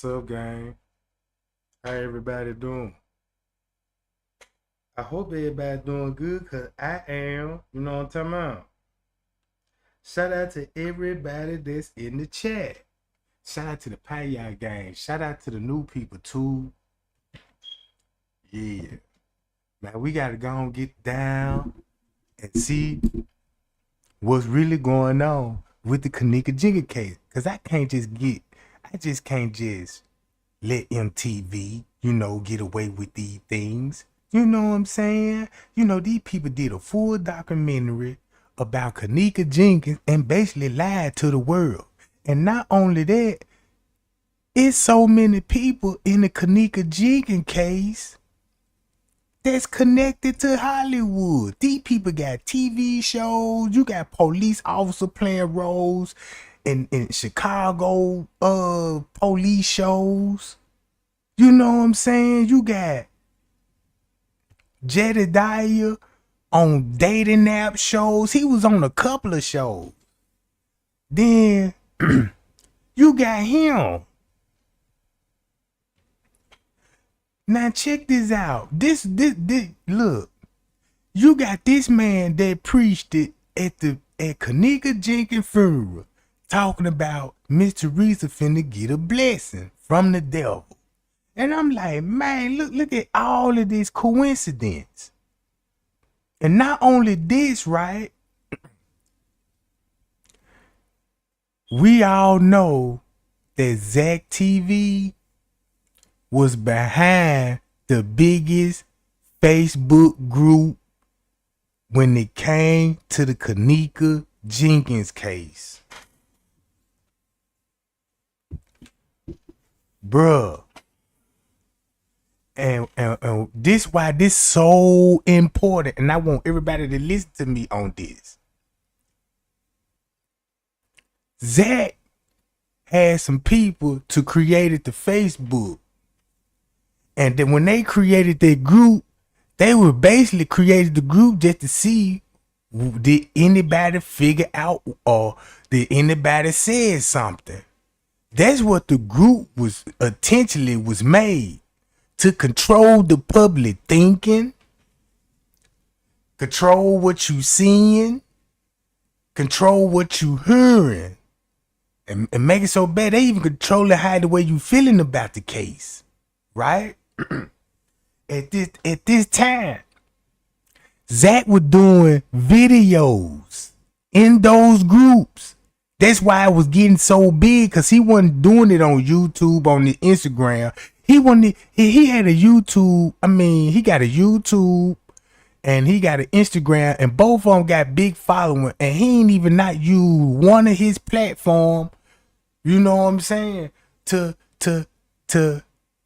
What's up, gang? How everybody doing? I hope everybody doing good, cause I am. You know what I'm talking about? Shout out to everybody that's in the chat. Shout out to the Paya gang. Shout out to the new people too. Yeah. Man, we gotta go and get down and see what's really going on with the Kenneka Jenkins case. Cause I just can't just let MTV, get away with these things. You know what I'm saying? These people did a full documentary about Kenneka Jenkins and basically lied to the world. And not only that, it's so many people in the Kenneka Jenkins case that's connected to Hollywood. These people got TV shows. You got police officer playing roles in Chicago police shows. You know what I'm saying? You got Jedediah on dating app shows. He was on a couple of shows. Then you got him. Now check this out. This look. You got this man that preached it at Kenneka Jenkins funeral, talking about Miss Teresa finna get a blessing from the devil. And I'm like, man, look at all of this coincidence. And not only this, right? We all know that Zack TV was behind the biggest Facebook group when it came to the Kenneka Jenkins case. Bruh. And this why this so important, and I want everybody to listen to me on this. Zack had some people to create the Facebook, and then when they created their group, they were basically created the group just to see did anybody figure out or did anybody say something. That's what the group was intentionally was made. To control the public thinking, control what you seeing, control what you hearing, and make it so bad they even control how the way you feeling about the case, right? At this time, Zack was doing videos in those groups. That's why it was getting so big, because he wasn't doing it on YouTube, on the Instagram. He had a YouTube. I mean, he got a YouTube and he got an Instagram, and both of them got big following, and he ain't even not use one of his platform. You know what I'm saying? To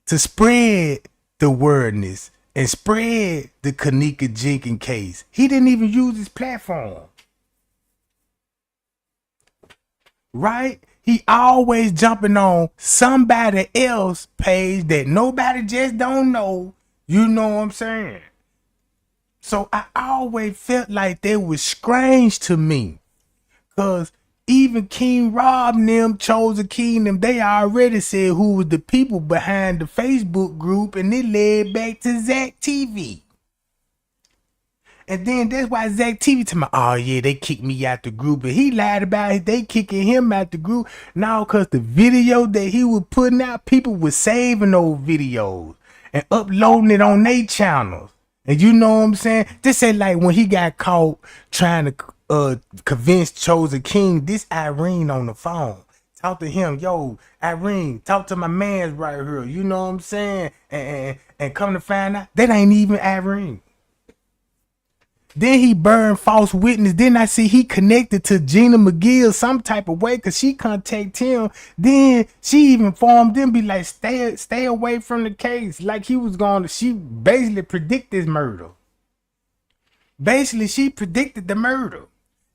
spread the wordness and spread the Kenneka Jenkins case. He didn't even use his platform. Right? He always jumping on somebody else's page that nobody just don't know. You know what I'm saying? So I always felt like they was strange to me. Cause even King Rob and them, Chosen Kingdom, they already said who was the people behind the Facebook group, and it led back to Zack TV. And then that's why Zack TV told me, oh yeah, they kicked me out the group. And he lied about it. They kicking him out the group. Now, because the video that he was putting out, people were saving those videos and uploading it on their channels. And you know what I'm saying? This ain't like when he got caught trying to convince Chosen King, this Irene on the phone. Talk to him, yo, Irene, talk to my man's right here. You know what I'm saying? And come to find out, that ain't even Irene. Then he burned false witness. Then I see he connected to Gina McGill some type of way, because she contacted him. Then she even informed them, be like, stay away from the case. Like he was going to, she basically predicted this murder. Basically, she predicted the murder.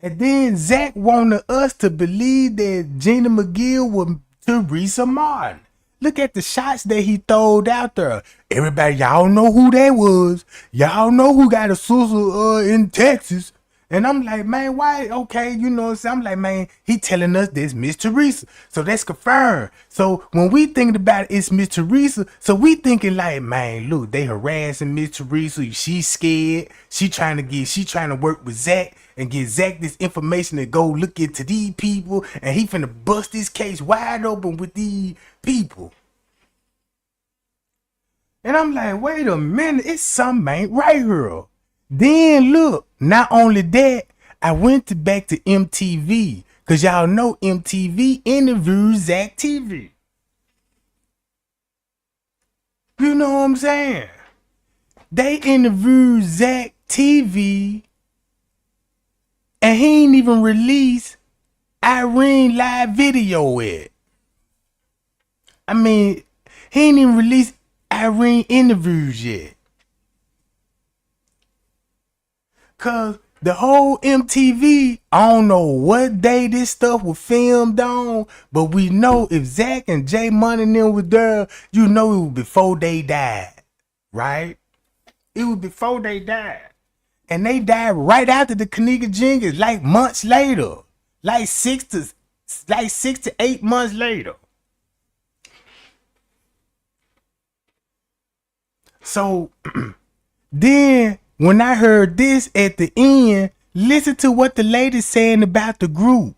And then Zack wanted us to believe that Gina McGill was Teresa Martin. Look at the shots that he throwed out there. Everybody, y'all know who that was. Y'all know who got a sister in Texas. And I'm like, man, why? Okay, you know what I'm saying? I'm like, man, he telling us this Miss Teresa. So that's confirmed. So when we thinking about it, it's Miss Teresa. So we thinking like, man, look, they harassing Miss Teresa. She's scared. She trying to work with Zack and get Zack this information to go look into these people. And he finna bust this case wide open with these people. And I'm like, wait a minute, it's something ain't right here. Then look, not only that, I went back to MTV, because y'all know MTV interviewed Zack TV. You know what I'm saying? They interviewed Zack TV, and he ain't even released Irene live video yet. I mean, he ain't even released Irene interviews yet. Cause the whole MTV, I don't know what day this stuff was filmed on, but we know if Zack and J Money and them was there, you know it was before they died, right? It was before they died. And they died right after the Kenneka Jenkins, like months later. Like 6 to 8 months later. So then when I heard this at the end, listen to what the lady's saying about the group.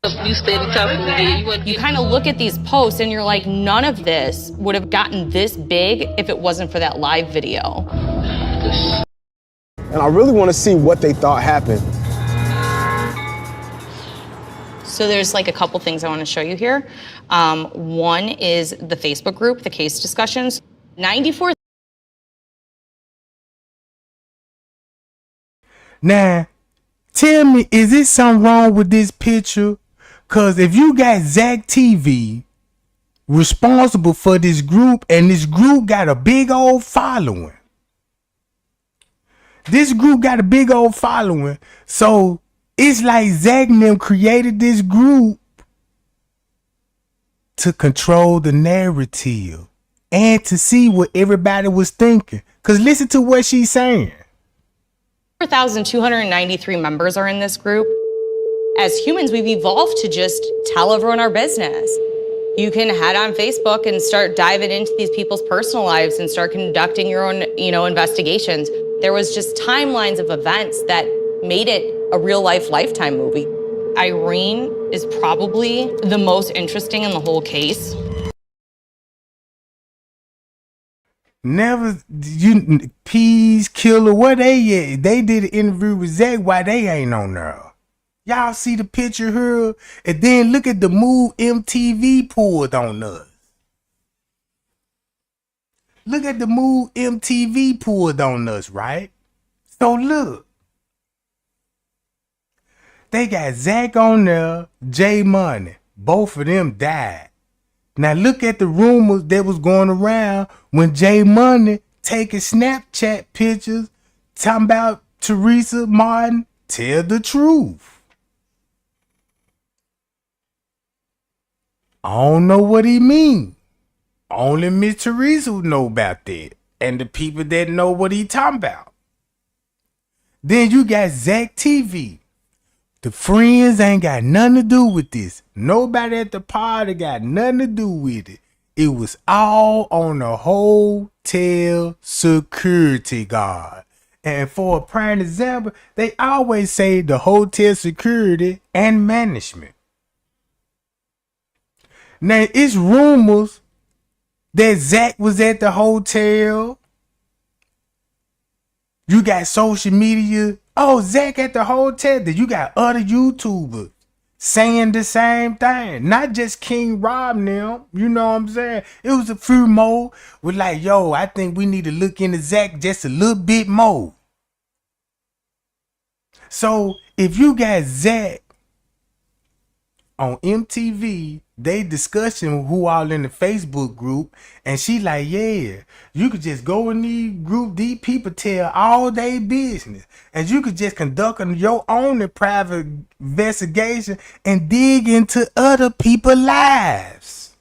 You kind of look at these posts and you're like, none of this would have gotten this big if it wasn't for that live video. And I really want to see what they thought happened. So there's like a couple things I want to show you here. One is the Facebook group, the case discussions. 94. Now, tell me, is it something wrong with this picture? Cause if you got Zack TV responsible for this group, and this group got a big old following. This group got a big old following. So it's like Zack and them created this group to control the narrative and to see what everybody was thinking. Cause listen to what she's saying. 4,293 members are in this group. As humans, we've evolved to just tell everyone our business. You can head on Facebook and start diving into these people's personal lives and start conducting your own, investigations. There was just timelines of events that made it a real life Lifetime movie. Irene is probably the most interesting in the whole case. Never, Peas Killer, where they at? They did an interview with Zack, why they ain't on there? Y'all see the picture here? And then look at the move MTV pulled on us. Look at the move MTV pulled on us, right? So look. They got Zack on there, J Money. Both of them died. Now look at the rumors that was going around when J Money taking Snapchat pictures talking about Teresa Martin. Tell the truth. I don't know what he mean. Only Miss Teresa would know about that. And the people that know what he talking about. Then you got Zack TV. The friends ain't got nothing to do with this. Nobody at the party got nothing to do with it. It was all on the hotel security guard. And for a prime example, they always say the hotel security and management. Now, it's rumors that Zack was at the hotel. You got social media. Oh, Zack at the hotel. Then you got other YouTubers saying the same thing. Not just King Rob now. You know what I'm saying? It was a few more with like, yo, I think we need to look into Zack just a little bit more. So if you got Zack on MTV, they discussing who all in the Facebook group, and she like, yeah, you could just go in these group, these people tell all their business, and you could just conduct your own private investigation and dig into other people's lives.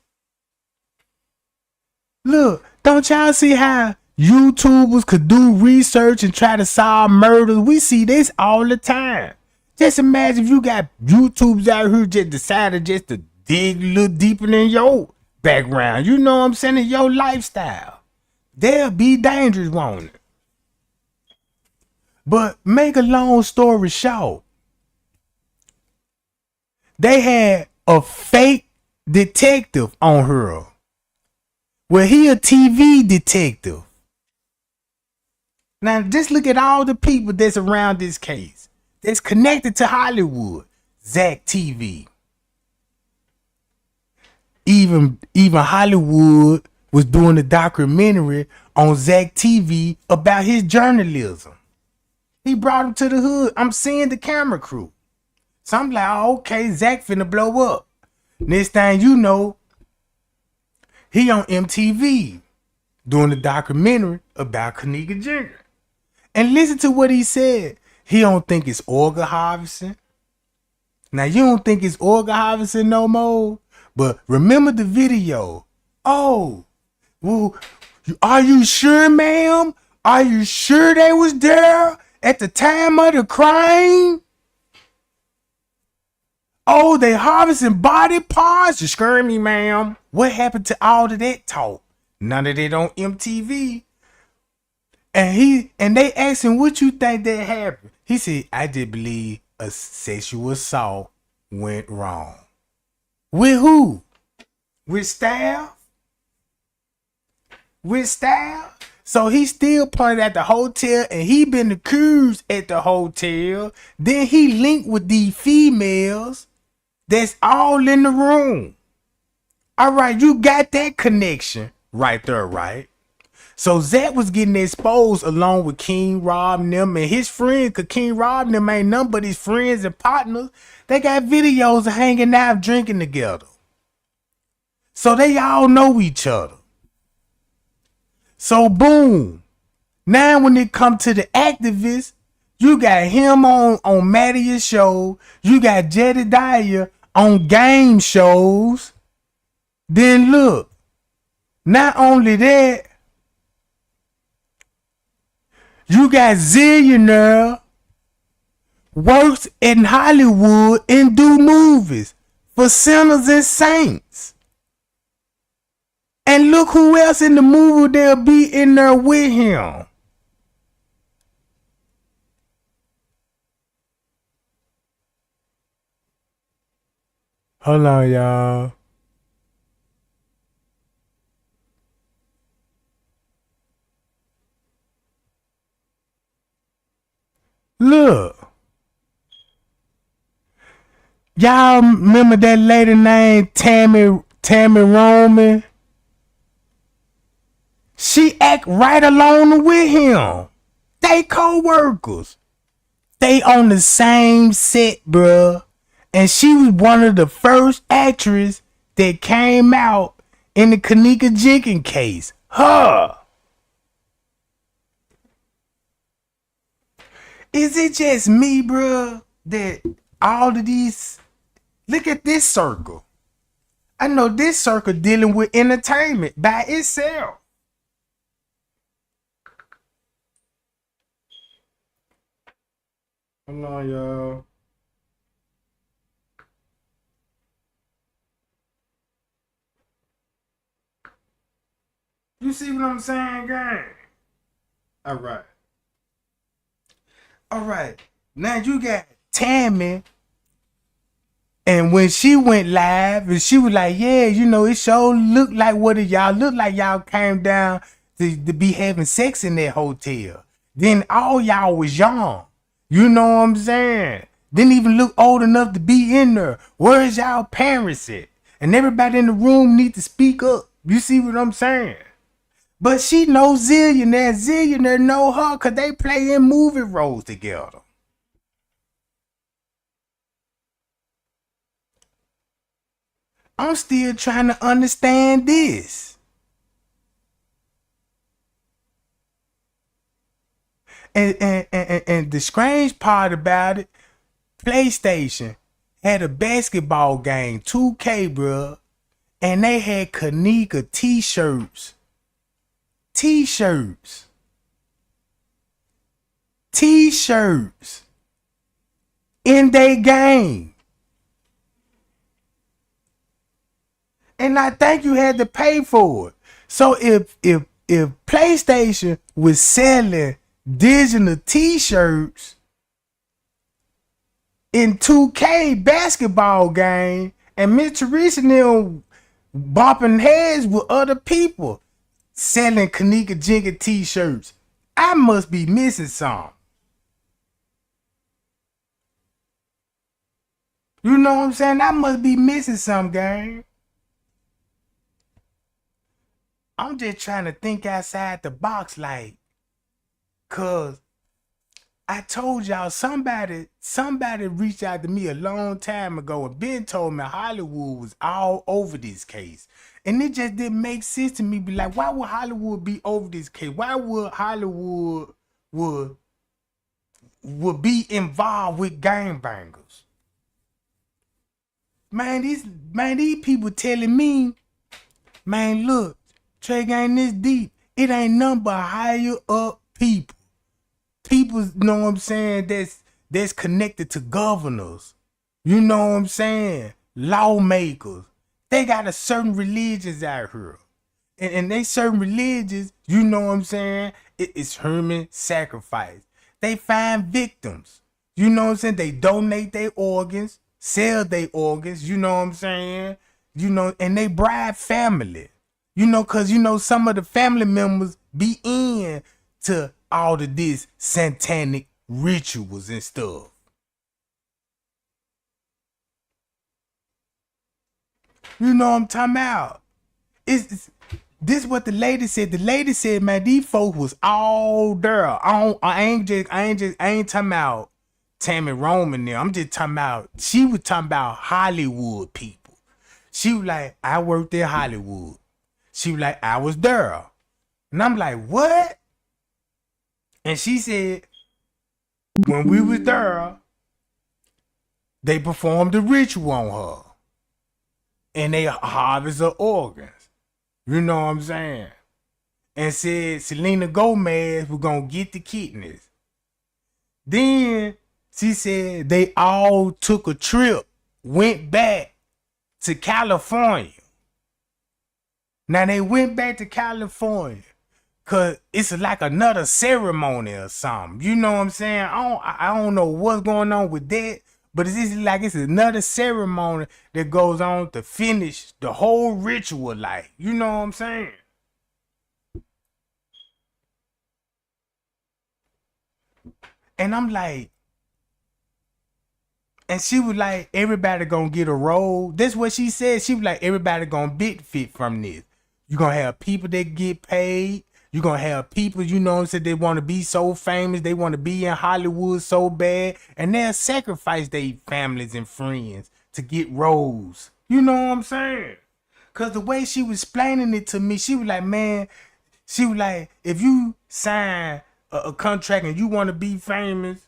Look, don't y'all see how YouTubers could do research and try to solve murders. We see this all the time. Just imagine if you got YouTubers out here just decided just to dig a little deeper in your background. You know what I'm saying? In your lifestyle. They'll be dangerous, won't it? But make a long story short, they had a fake detective on her. Well, he a TV detective. Now, just look at all the people that's around this case. That's connected to Hollywood. Zack TV. Even Hollywood was doing a documentary on Zack TV about his journalism. He brought him to the hood. I'm seeing the camera crew. So I'm like, oh, okay, Zack finna blow up. Next thing you know, he on MTV doing a documentary about Kenneka Jenkins. And listen to what he said. He don't think it's organ harvesting. Now, you don't think it's organ harvesting no more, but remember the video. Oh, well, are you sure, ma'am? Are you sure they was there at the time of the crime? Oh, they harvesting body parts? You scaring me, ma'am. What happened to all of that talk? None of that on MTV. And they asked him, what you think that happened? He said, I just believe a sexual assault went wrong. With who? With staff? With staff? So he still pointed at the hotel and he been accused at the hotel. Then he linked with these females that's all in the room. All right, you got that connection right there, right? So Zack was getting exposed along with King Rob and them and his friends, because King Rob and them ain't none but his friends and partners. They got videos of hanging out, drinking together. So they all know each other. So boom. Now when it come to the activists, you got him on Mattia's show. You got Jedediah on game shows. Then look, not only that, you got Zillionaire works in Hollywood and do movies for sinners and saints. And look who else in the movie they'll be in there with him. Hold on, y'all. Look. Y'all remember that lady named Tammy Roman? She act right along with him. They co-workers. They on the same set, bruh. And she was one of the first actresses that came out in the Kenneka Jenkins case. Her. Is it just me, bruh, that all of these... Look at this circle. I know this circle dealing with entertainment by itself. Hold on, y'all. You see what I'm saying, gang? All right. All right. Now you got Tammy. And when she went live, and she was like, yeah, you know, it sure looked like what it y'all looked like y'all came down to be having sex in that hotel. Then all y'all was young. You know what I'm saying? Didn't even look old enough to be in there. Where's y'all parents at? And everybody in the room need to speak up. You see what I'm saying? But she knows Zillionaire. Zillionaire know her because they play in movie roles together. I'm still trying to understand this. And the strange part about it, PlayStation had a basketball game, 2K, bro, and they had Kenneka t-shirts T-shirts. T-shirts in their game. And I think you had to pay for it. So if PlayStation was selling digital T-shirts in 2K basketball game, and Miss Teresa and them bumping heads with other people selling Kenneka Jenkins T-shirts, I must be missing some. You know what I'm saying? I must be missing some, gang. I'm just trying to think outside the box, like, cause I told y'all somebody reached out to me a long time ago and Ben told me Hollywood was all over this case. And it just didn't make sense to me. Be like, why would Hollywood be over this case? Why would Hollywood would be involved with gangbangers? Man, these people telling me, man, look, Trey ain't this deep. It ain't nothing but higher up people. People, you know what I'm saying, that's connected to governors. You know what I'm saying? Lawmakers. They got a certain religions out here. And they certain religions, you know what I'm saying? It's human sacrifice. They find victims. You know what I'm saying? They donate their organs, sell their organs, you know what I'm saying? You know, and they bribe family. You know, cause you know some of the family members be in to all of this satanic rituals and stuff. You know what I'm talking about? It's this what the lady said. The lady said, man, these folks was all there. I ain't talking about Tammy Roman there. I'm just talking about, she was talking about Hollywood people. She was like, I worked at Hollywood. She was like, I was there. And I'm like, what? And she said, when we was there, they performed a ritual on her. And they harvest her organs. You know what I'm saying? And said Selena Gomez was gonna get the kidneys. Then she said they all took a trip, went back to California. Now they went back to California cause it's like another ceremony or something. You know what I'm saying? I don't know what's going on with that, but it's just like it's another ceremony that goes on to finish the whole ritual, like, you know what I'm saying? And I'm like, and she was like, everybody gonna get a role. That's what she said. She was like, everybody gonna benefit from this. You gonna have people that get paid. You gonna have people, you know what I'm saying, they wanna be so famous, they wanna be in Hollywood so bad, and they'll sacrifice their families and friends to get roles. You know what I'm saying? Cause the way she was explaining it to me, she was like, man, she was like, if you sign a contract and you wanna be famous,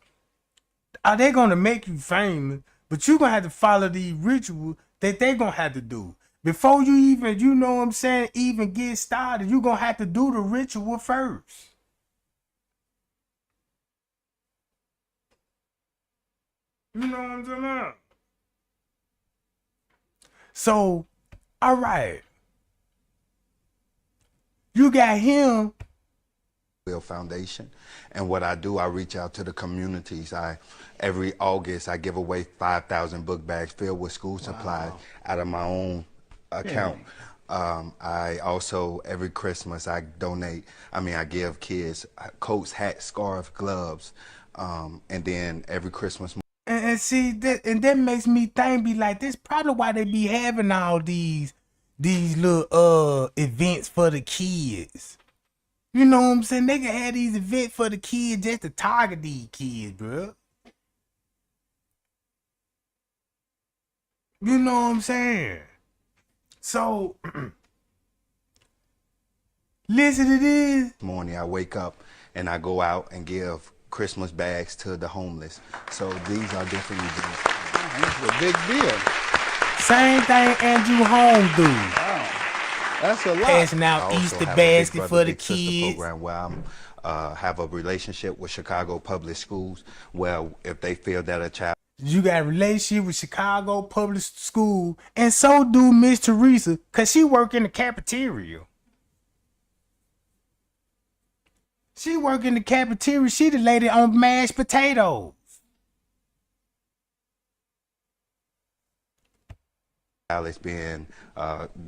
are they gonna make you famous? But you gonna have to follow the ritual that they gonna have to do. Before you even, you know what I'm saying, even get started, you gonna have to do the ritual first. You know what I'm talking about? So, all right. You got him. Foundation, and what I do, I reach out to the communities. Every August I give away 5,000 book bags filled with school supplies out of my own account. I also, every Christmas, I give kids coats, hats, scarves, gloves, and then every Christmas. And see that, and that makes me think, be like, this probably why they be having all these little events for the kids. You know what I'm saying? They can have these events for the kids just to target these kids, bro. You know what I'm saying? So, listen to this. Morning, I wake up and I go out and give Christmas bags to the homeless. So these are different events. This is a big deal. Same thing Andrew Holmes do. Wow. That's a lot. Passing out I also Easter have a Big basket Brother for the Big Sister kids. program where I'm have a relationship with Chicago Public Schools, where if they feel that a child You got a relationship with Chicago Public School, and so do Miss Teresa, cause she work in the cafeteria. She work in the cafeteria. She the lady on mashed potatoes. is being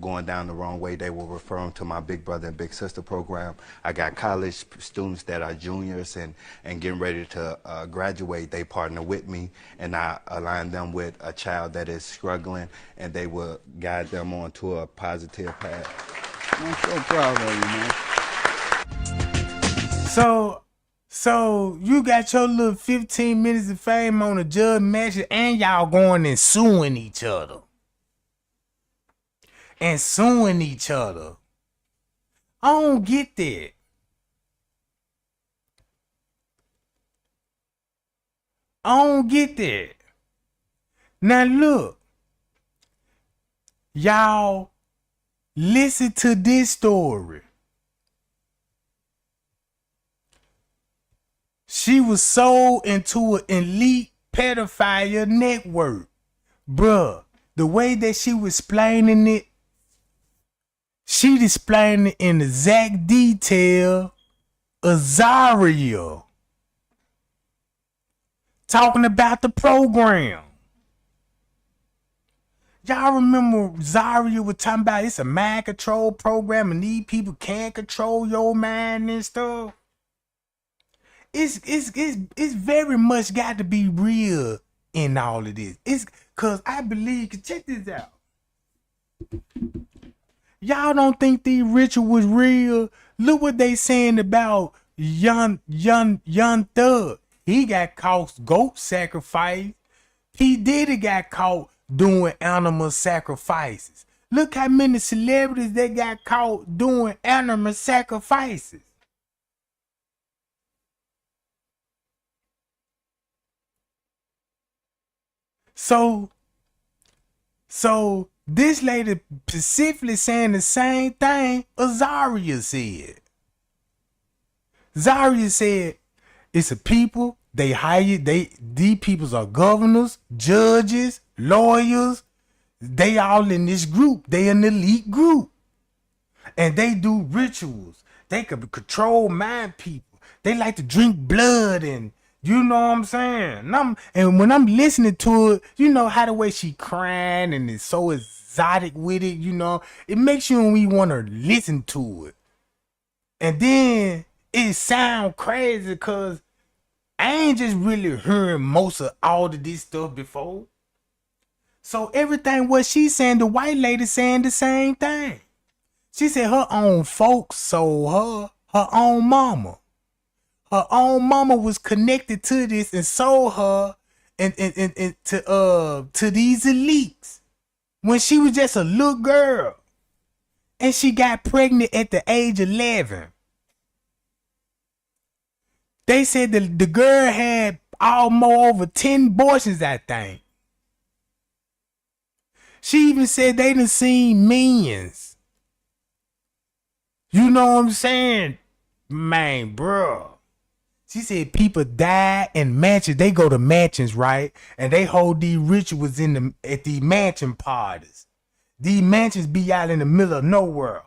going down the wrong way, they will refer them to my Big Brother and Big Sister program. I got college students that are juniors and getting ready to graduate. They partner with me, and I align them with a child that is struggling, and they will guide them onto a positive path. I'm so proud of you, man. So you got your little 15 minutes of fame on the judge match, and y'all going and suing each other. I don't get that. Now look, y'all listen to this story. She was sold into an elite pedophile network. Bruh, the way that she was explaining it, she explained it in the exact detail of Zaria. Talking about the program. Y'all remember Zaria was talking about it's a mind control program and these people can't control your mind and stuff? It's very much got to be real in all of this. It's cause I believe, check this out. Y'all don't think the ritual was real? Look what they saying about young Thug. He got caught goat sacrifice. P. Diddy got caught doing animal sacrifices. Look how many celebrities they got caught doing animal sacrifices. So this lady specifically saying the same thing Zaria said. Zaria said, it's a people, they hire, these peoples are governors, judges, lawyers, they all in this group. They an elite group. And they do rituals. They could control mind people. They like to drink blood and you know what I'm saying? And when I'm listening to it, you know how the way she crying and it's so exotic with it, you know, it makes you want to listen to it. And then it sound crazy because I ain't just really hearing most of all of this stuff before. So everything what she saying, the white lady saying the same thing. She said her own folks sold her own mama. Her own mama was connected to this and sold her and to these elites when she was just a little girl. And she got pregnant at the age of 11. They said the girl had almost over 10 abortions, I think. She even said they done seen millions. You know what I'm saying? Man, bro. She said people die in mansions. They go to mansions, right? And they hold these rituals at these mansion parties. These mansions be out in the middle of nowhere.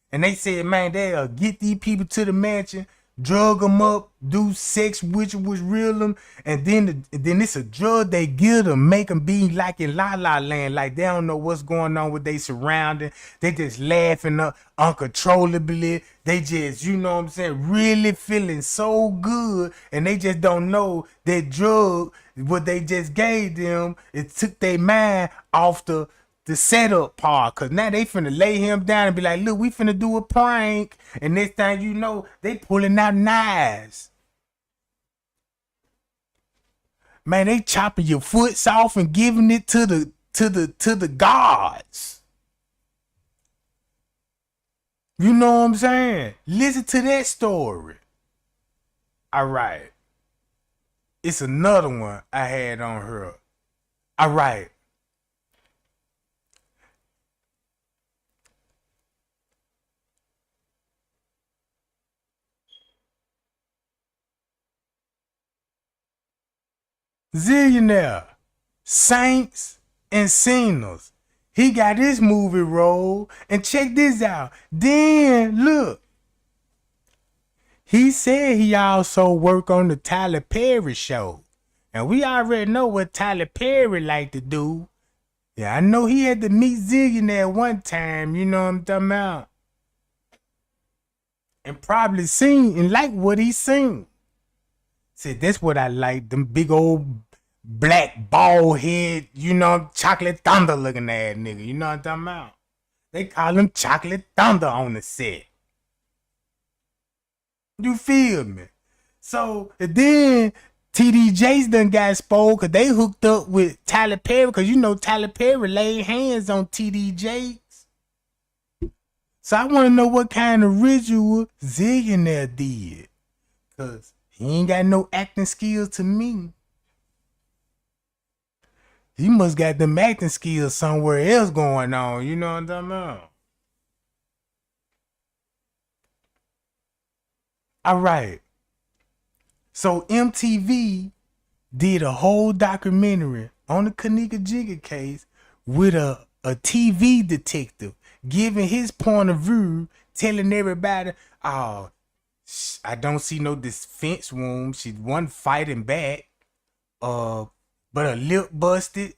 And they said, man, they'll get these people to the mansion, drug them up, do sex rituals, reel them, and then it's a drug they give them, make them be like in La La Land, like they don't know what's going on with their surrounding. They just laughing up uncontrollably. They just, you know what I'm saying, really feeling so good, and they just don't know that drug, what they just gave them, it took their mind off the setup part, cause now they finna lay him down and be like, look, we finna do a prank, and next thing you know, they pulling out knives. Man, they chopping your foots off and giving it to the gods. You know what I'm saying? Listen to that story. All right. It's another one I had on her. All right. Zillionaire, Saints and Sinners. He got his movie role, and check this out. Then look, he said he also worked on the Tyler Perry show, and we already know what Tyler Perry like to do. Yeah, I know he had to meet Zillionaire one time. You know what I'm talking about? And probably seen and like what he seen. Said that's what I like, them big old black bald head, you know, chocolate thunder looking ass nigga. You know what I'm talking about? They call him Chocolate Thunder on the set. You feel me? So then TD Jakes done got spoiled because they hooked up with Tyler Perry, because you know Tyler Perry laid hands on TD Jakes. So I want to know what kind of ritual Zillionaire did, because he ain't got no acting skills to me. He must got them acting skills somewhere else going on. You know what I'm talking about? All right. So MTV did a whole documentary on the Kenneka case with a TV detective giving his point of view, telling everybody, oh, I don't see no defense wound. She wasn't fighting back. But her lip busted.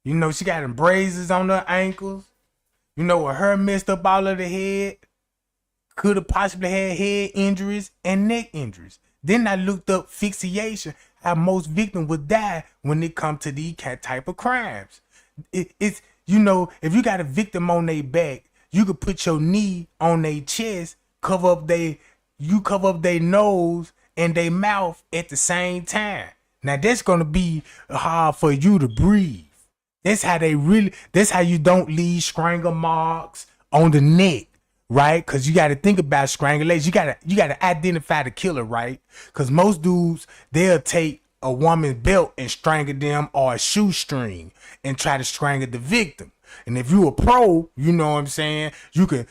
You know, she got them braces on her ankles. You know, with her messed up all of the head. Could have possibly had head injuries and neck injuries. Then I looked up asphyxiation, how most victims would die when it comes to these type of crimes. It's, you know, if you got a victim on their back, you could put your knee on their chest, cover up their nose and their mouth at the same time. Now that's gonna be hard for you to breathe. That's how you don't leave strangle marks on the neck. Right? Because you got to think about strangulation. You gotta identify the killer, right? Because most dudes, they'll take a woman's belt and strangle them, or a shoestring and try to strangle the victim. And if you a pro, you know what I'm saying, you can,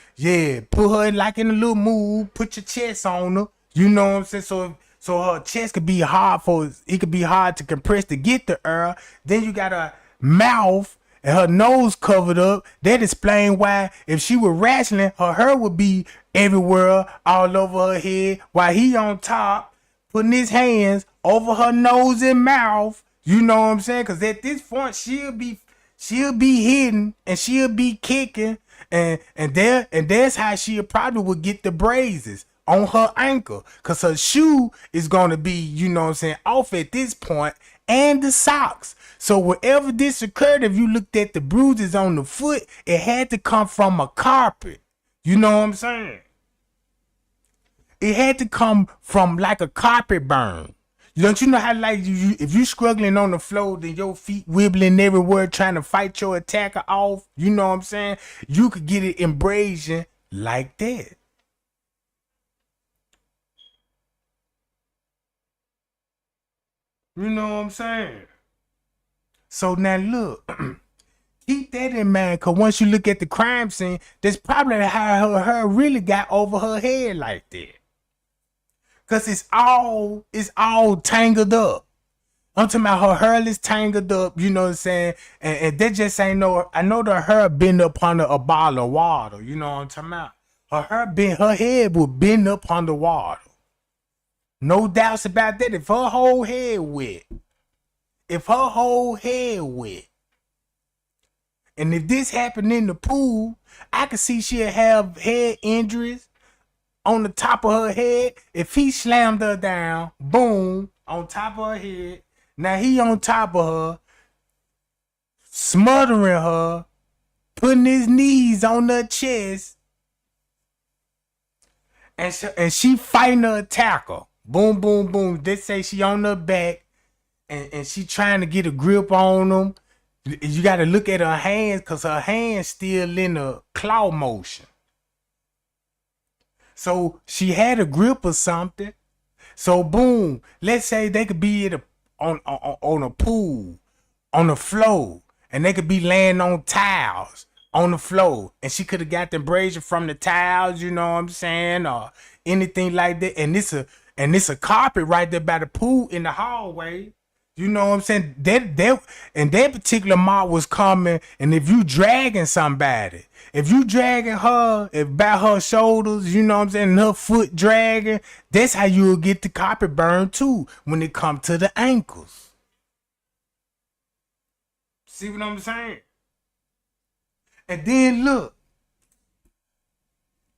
put her like in a little move, put your chest on her, you know what I'm saying? So her chest could be hard to compress to get the air. Then you got a mouth and her nose covered up. That explain why if she were wrestling, her hair would be everywhere, all over her head, while he on top, putting his hands over her nose and mouth. You know what I'm saying? Because at this point, she'll be hidden and she'll be kicking, and that's how she probably would get the braces on her ankle, because her shoe is going to be, you know what I'm saying, off at this point, and the socks. So wherever this occurred, if you looked at the bruises on the foot, it had to come from a carpet. You know what I'm saying? It had to come from like a carpet burn. Don't you know how, like, if you struggling on the floor, then your feet wibbling everywhere trying to fight your attacker off, you know what I'm saying? You could get it abrasion like that. You know what I'm saying? So now look, keep that in mind, because once you look at the crime scene, that's probably how her hair really got over her head like that. Because it's all tangled up. I'm talking about her hair is tangled up, you know what I'm saying? And that just ain't no, I know the hair been up under a bottle of water, you know what I'm talking about? Her head would bend up under water. No doubts about that. If her whole head wet, and if this happened in the pool, I could see she'll have head injuries on the top of her head. If he slammed her down, boom, on top of her head. Now he on top of her, smothering her, putting his knees on her chest, and she fighting her attacker. Boom, boom, boom. They say she on her back, and she trying to get a grip on him. You got to look at her hands, because her hands still in a claw motion. So she had a grip or something. So boom, let's say they could be on a pool, on the floor, and they could be laying on tiles on the floor, and she could have got the abrasion from the tiles, you know what I'm saying, or anything like that. And it's a carpet right there by the pool in the hallway. You know what I'm saying? That particular mob was coming, and if you dragging somebody, if you dragging her, if by her shoulders, you know what I'm saying, and her foot dragging, that's how you'll get the carpet burned too when it comes to the ankles. See what I'm saying? And then look,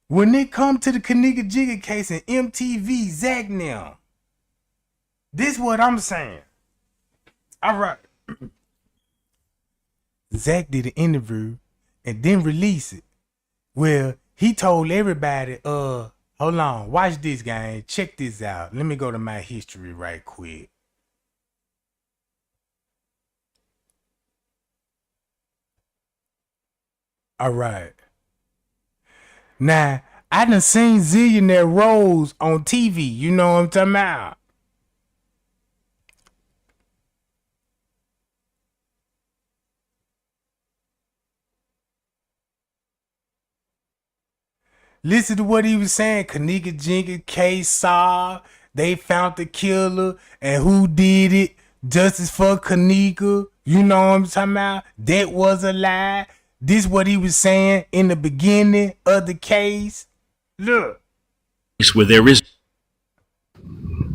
when they come to the Kenneka Jigger case and MTV, Zack now, this what I'm saying. All right. Zack did an interview and then release it. Well, he told everybody, hold on, watch this, gang. Check this out. Let me go to my history right quick. All right. Now, I done seen zillionaire roles on TV. You know what I'm talking about? Listen to what he was saying. Kenneka Jenkins case solved. They found the killer and who did it. Justice for Kenneka. You know what I'm talking about? That was a lie. This what he was saying in the beginning of the case. Look. It's where there is.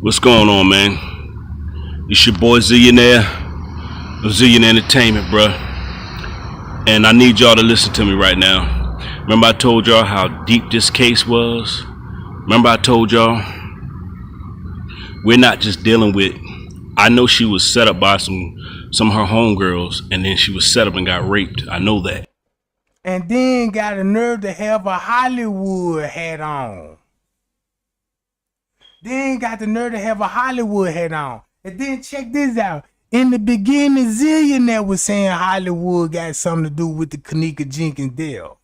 What's going on, man? It's your boy Zillionaire of Zillion Entertainment, bruh. And I need y'all to listen to me right now. Remember I told y'all how deep this case was? Remember I told y'all? We're not just dealing with, I know she was set up by some of her homegirls, and then she was set up and got raped. I know that. And then got a nerve to have a Hollywood hat on. Then got the nerve to have a Hollywood hat on. And then check this out. In the beginning, Zillionaire was saying Hollywood got something to do with the Kenneka Jenkins deal.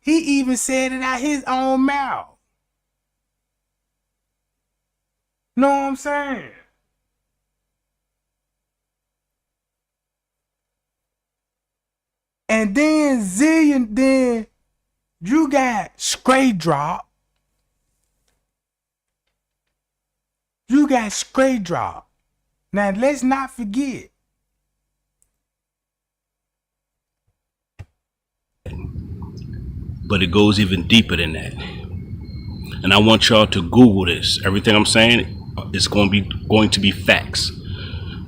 He even said it out his own mouth. Know what I'm saying? And then you got Straight Drop. You got Straight Drop. Now let's not forget. But it goes even deeper than that. And I want y'all to Google this. Everything I'm saying is going to be facts.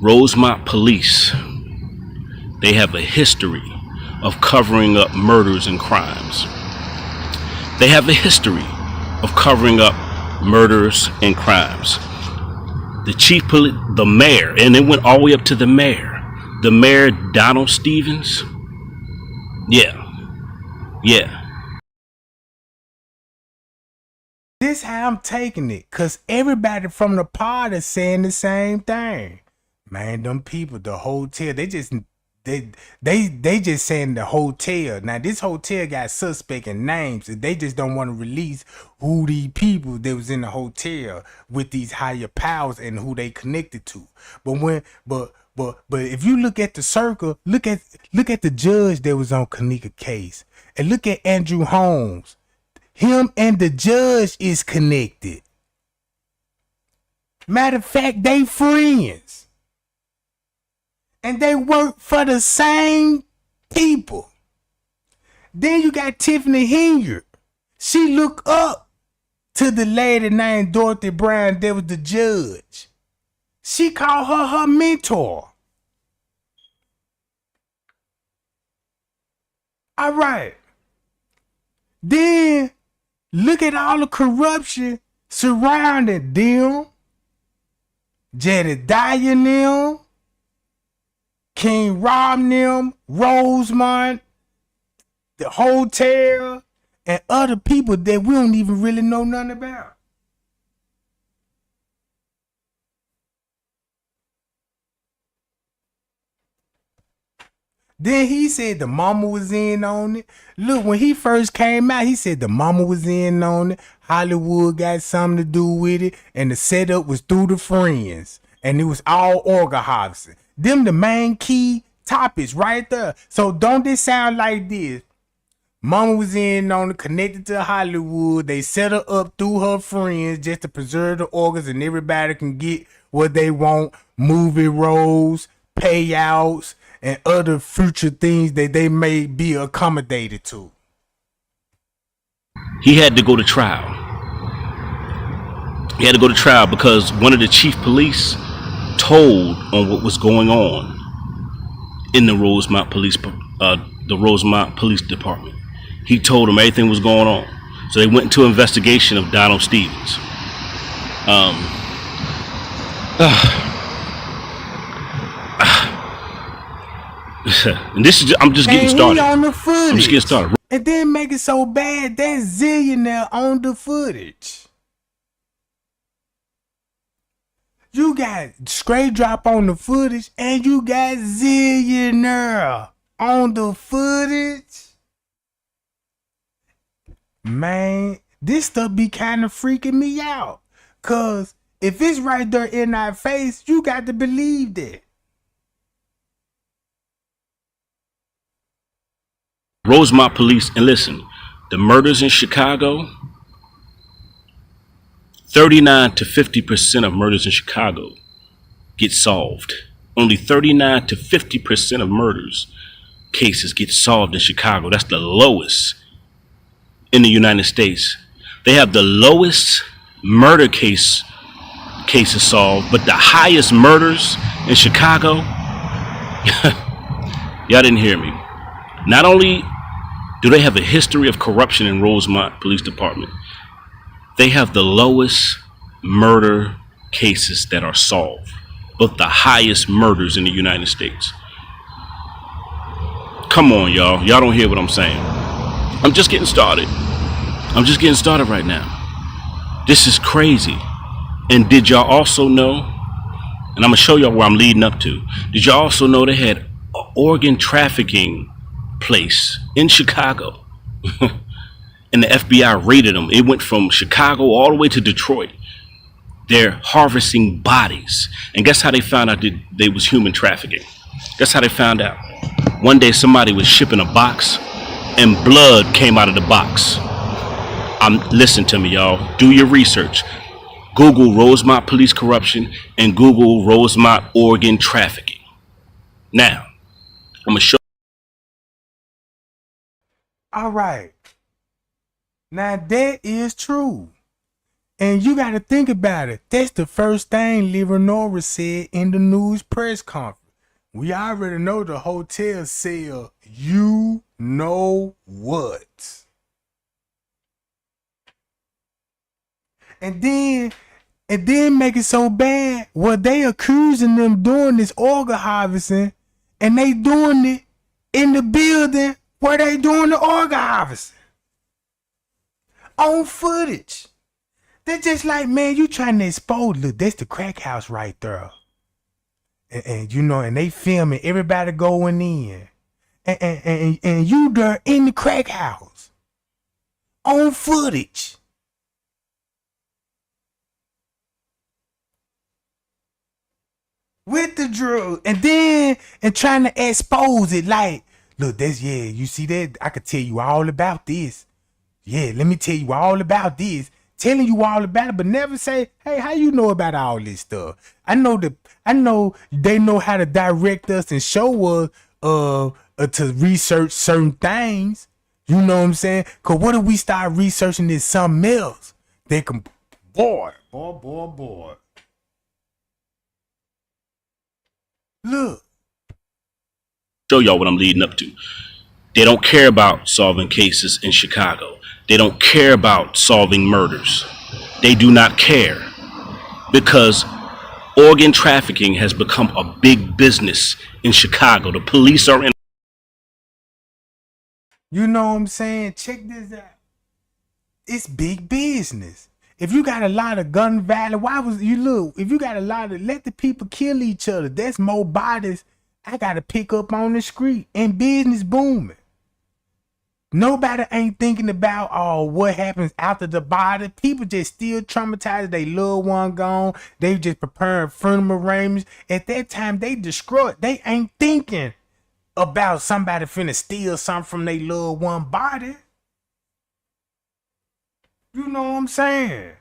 Rosemont Police, they have a history of covering up murders and crimes. They have a history of covering up murders and crimes. The mayor, and it went all the way up to the mayor. The mayor, Donald Stevens. Yeah. This how I'm taking it, cause everybody from the pod is saying the same thing. Man, them people, the hotel, they just saying the hotel. Now this hotel got suspect and names, and they just don't want to release who these people that was in the hotel with these higher powers and who they connected to. But if you look at the circle, look at the judge that was on Kenneka case, and look at Andrew Holmes. Him and the judge is connected. Matter of fact, they friends. And they work for the same people. Then you got Tiffany Hilliard. She looked up to the lady named Dorothy Brown that was the judge. She called her mentor. All right. Then look at all the corruption surrounding them. Jedediah them, King Rob them, Rosemont, the hotel, and other people that we don't even really know nothing about. Then he said the mama was in on it. Look, when he first came out, he said the mama was in on it. Hollywood got something to do with it. And the setup was through the friends. And it was all organizing. Them the main key topics right there. So don't this sound like this? Mama was in on the Connected to Hollywood. They set her up through her friends just to preserve the organs and everybody can get what they want. Movie roles, payouts, and other future things that they may be accommodated to. He had to go to trial. He had to go to trial because one of the chief police told on what was going on in the Rosemont Police Department. He told them everything was going on. So they went into an investigation of Donald Stevens. And this is I'm just getting started. On the footage. I'm just getting started. And then make it so bad that zillionaire on the footage. You got straight drop on the footage and you got zillionaire on the footage. Man, this stuff be kind of freaking me out. Cause if it's right there in our face, you got to believe that. Rosemont Police, and listen, the murders in Chicago, 39 to 50% of murders in Chicago get solved. Only 39 to 50% of murders cases get solved in Chicago. That's the lowest in the United States. They have the lowest murder cases solved, but the highest murders in Chicago. Y'all didn't hear me. Not only do they have a history of corruption in Rosemont Police Department, they have the lowest murder cases that are solved, but the highest murders in the United States. Come on, y'all. Y'all don't hear what I'm saying. I'm just getting started. I'm just getting started right now. This is crazy. And did y'all also know, and I'm going to show y'all where I'm leading up to. Did y'all also know they had an organ trafficking place in Chicago? And the FBI raided them. It went from Chicago all the way to Detroit. They're harvesting bodies. And guess how they found out that they was human trafficking? Guess how they found out? One day somebody was shipping a box and blood came out of the box. Listen to me, y'all. Do your research. Google Rosemont police corruption and Google Rosemont organ trafficking. Now, I'm going to show. All right. Now that is true. And you got to think about it. That's the first thing Leonora said in the news press conference. We already know the hotel sell you know what. And then make it so bad. Well, they accusing them doing this organ harvesting, and they doing it in the building where they doing the organ harvesting. On footage. They're just like, man, you trying to expose, look, that's the crack house right there. And you know, and they filming everybody going in. And you there in the crack house. On footage. With the drug. And trying to expose it like, look, that's, yeah, you see that? I could tell you all about this. Yeah, let me tell you all about this. Telling you all about it, but never say, hey, how you know about all this stuff? I know they know how to direct us and show us to research certain things. You know what I'm saying? Cause what if we start researching this something else? They can boy. Look. Show y'all what I'm leading up to. They don't care about solving cases in Chicago. They don't care about solving murders. They do not care because organ trafficking has become a big business in Chicago. The police are in. You know what I'm saying? Check this out. It's big business. If you got a lot of gun violence, why was you look? If you got a lot of, let the people kill each other. That's more bodies I got to pick up on the street and business booming. Nobody ain't thinking about what happens after the body. People just still traumatized. They loved one gone. They just preparing funeral arrangements. At that time, they distraught. They ain't thinking about somebody finna steal something from their loved one body. You know what I'm saying?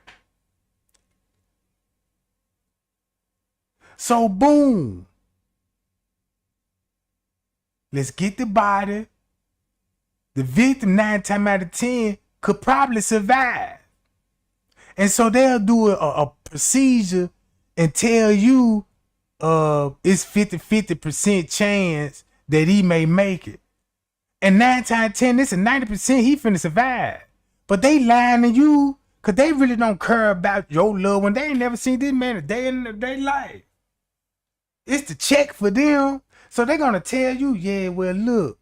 So boom. Let's get the body. The victim 9 times out of 10 could probably survive. And so they'll do a procedure and tell you it's 50% chance that he may make it. And 9 times 10, it's a 90% he finna survive. But they lying to you because they really don't care about your loved one. They ain't never seen this man a day in their life. It's the check for them. So they're going to tell you, yeah, well, look,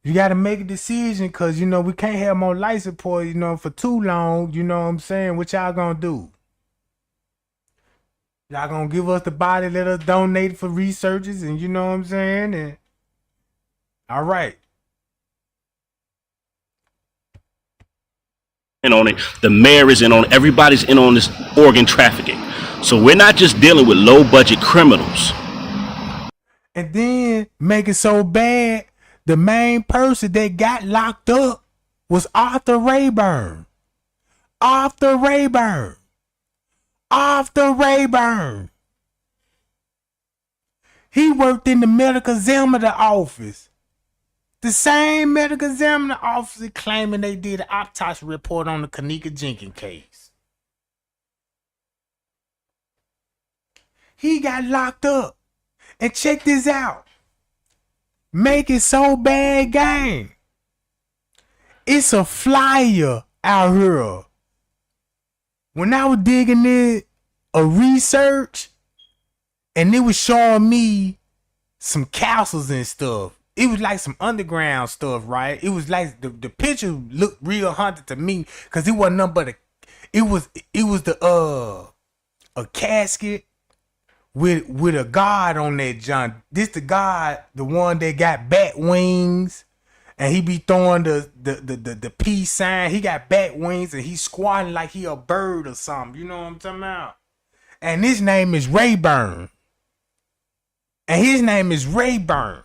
you got to make a decision because, you know, we can't have more life support, you know, for too long. You know what I'm saying? What y'all going to do? Y'all going to give us the body, let us donate it for researchers, and you know what I'm saying? And all right. And on it, the mayor is in on it, everybody's in on this organ trafficking. So we're not just dealing with low budget criminals. And then make it so bad, the main person that got locked up was Arthur Rayburn. Arthur Rayburn. Arthur Rayburn. He worked in the medical examiner office. The same medical examiner officer claiming they did an autopsy report on the Kenneka Jenkins case. He got locked up. And check this out. Make it so bad, gang. It's a flyer out here. When I was digging in a research, and it was showing me some castles and stuff. It was like some underground stuff, right? It was like the picture looked real haunted to me because it wasn't nothing but it was a casket with a god on that John. This the god, the one that got bat wings, and he be throwing the peace sign. He got bat wings and he's squatting like he a bird or something. You know what I'm talking about? And his name is Rayburn. And his name is Rayburn.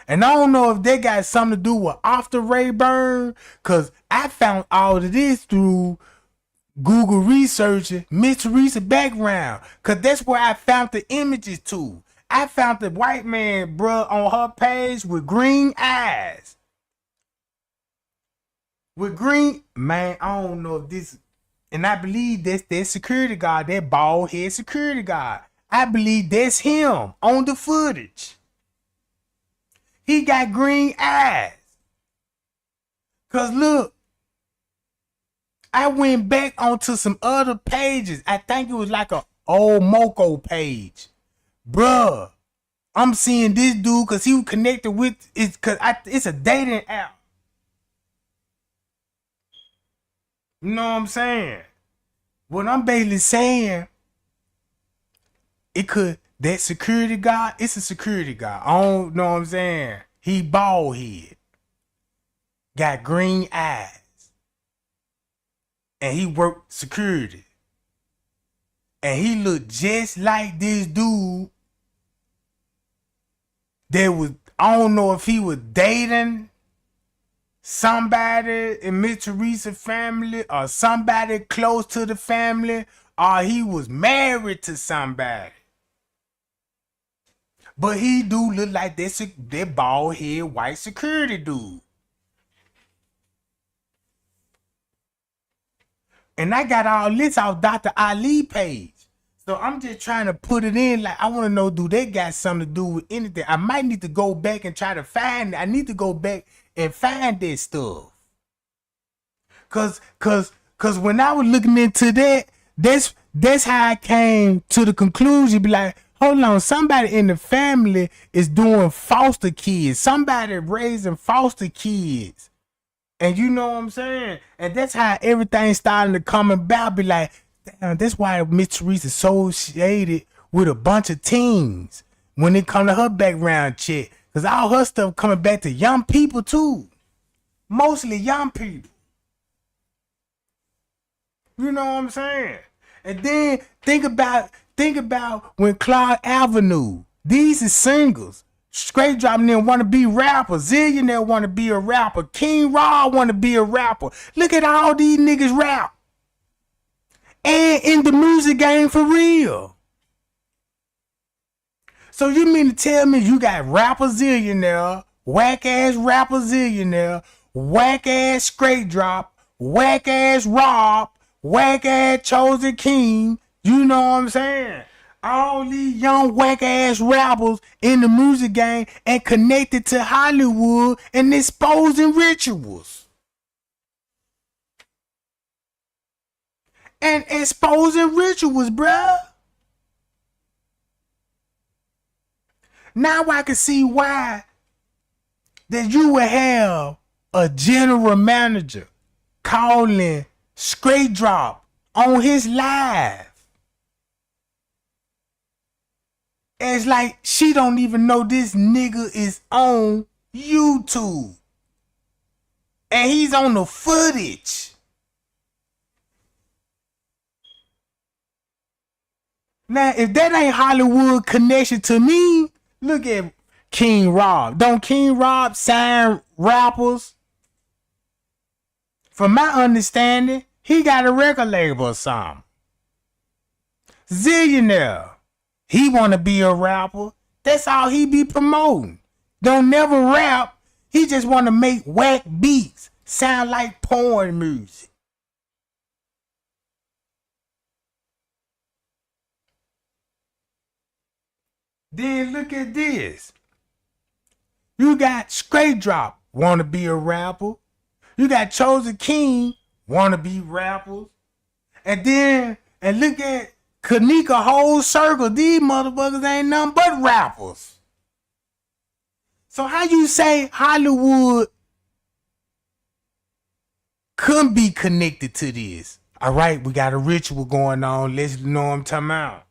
And I don't know if they got something to do with Arthur Rayburn, because I found all of this through Google researching Miss Teresa's background, because that's where I found the images to. I found the white man, bruh, on her page with green eyes. With green, man, I don't know if this, and I believe that's that security guard, that bald head security guard. I believe that's him on the footage. He got green eyes. Cause look, I went back onto some other pages. I think it was like a old Moco page. Bruh, I'm seeing this dude cause he was connected with, it's a dating app. You know what I'm saying? What I'm basically saying, that security guard, it's a security guard. I don't know what I'm saying. He bald head. Got green eyes. And he worked security. And he looked just like this dude that was, I don't know if he was dating somebody in Miss Teresa's family or somebody close to the family, or he was married to somebody. But he do look like that bald head white security dude. And I got all this off Dr. Ali page. So I'm just trying to put it in, like I want to know, do they got something to do with anything? I might need to go back and try to find it. I need to go back and find that stuff. Cause when I was looking into that, that's how I came to the conclusion. Be like, hold on, somebody in the family is doing foster kids. Somebody raising foster kids. And you know what I'm saying? And that's how everything starting to come about. Be like, damn, that's why Miss Teresa associated with a bunch of teens when it come to her background check. Because all her stuff coming back to young people too. Mostly young people. You know what I'm saying? And then think about when Clark Avenue, these are singles. Straight Drop didn't want to be rapper. Zillionaire want to be a rapper. King Raw want to be a rapper. Look at all these niggas rap. And in the music game for real. So you mean to tell me you got rapper Zillionaire, whack ass rapper Zillionaire, whack ass Straight Drop, whack ass Rob, whack ass Chosen King, you know what I'm saying? All these young whack ass rappers in the music game and connected to Hollywood and exposing rituals. And exposing rituals, bruh. Now I can see why that you would have a general manager calling Straight Drop on his live. It's like she don't even know this nigga is on YouTube. And he's on the footage. Now, if that ain't Hollywood connection to me, look at King Rob. Don't King Rob sign rappers? From my understanding, he got a record label or something. Zillionaire, he want to be a rapper. That's all he be promoting. Don't never rap. He just want to make whack beats. Sound like porn music. Then look at this. You got Straight Drop, want to be a rapper. You got Chosen King, want to be rappers. And look at Kenneka whole circle. These motherfuckers ain't nothing but rappers. So how you say Hollywood couldn't be connected to this? All right, we got a ritual going on. Let's know what I'm talking about.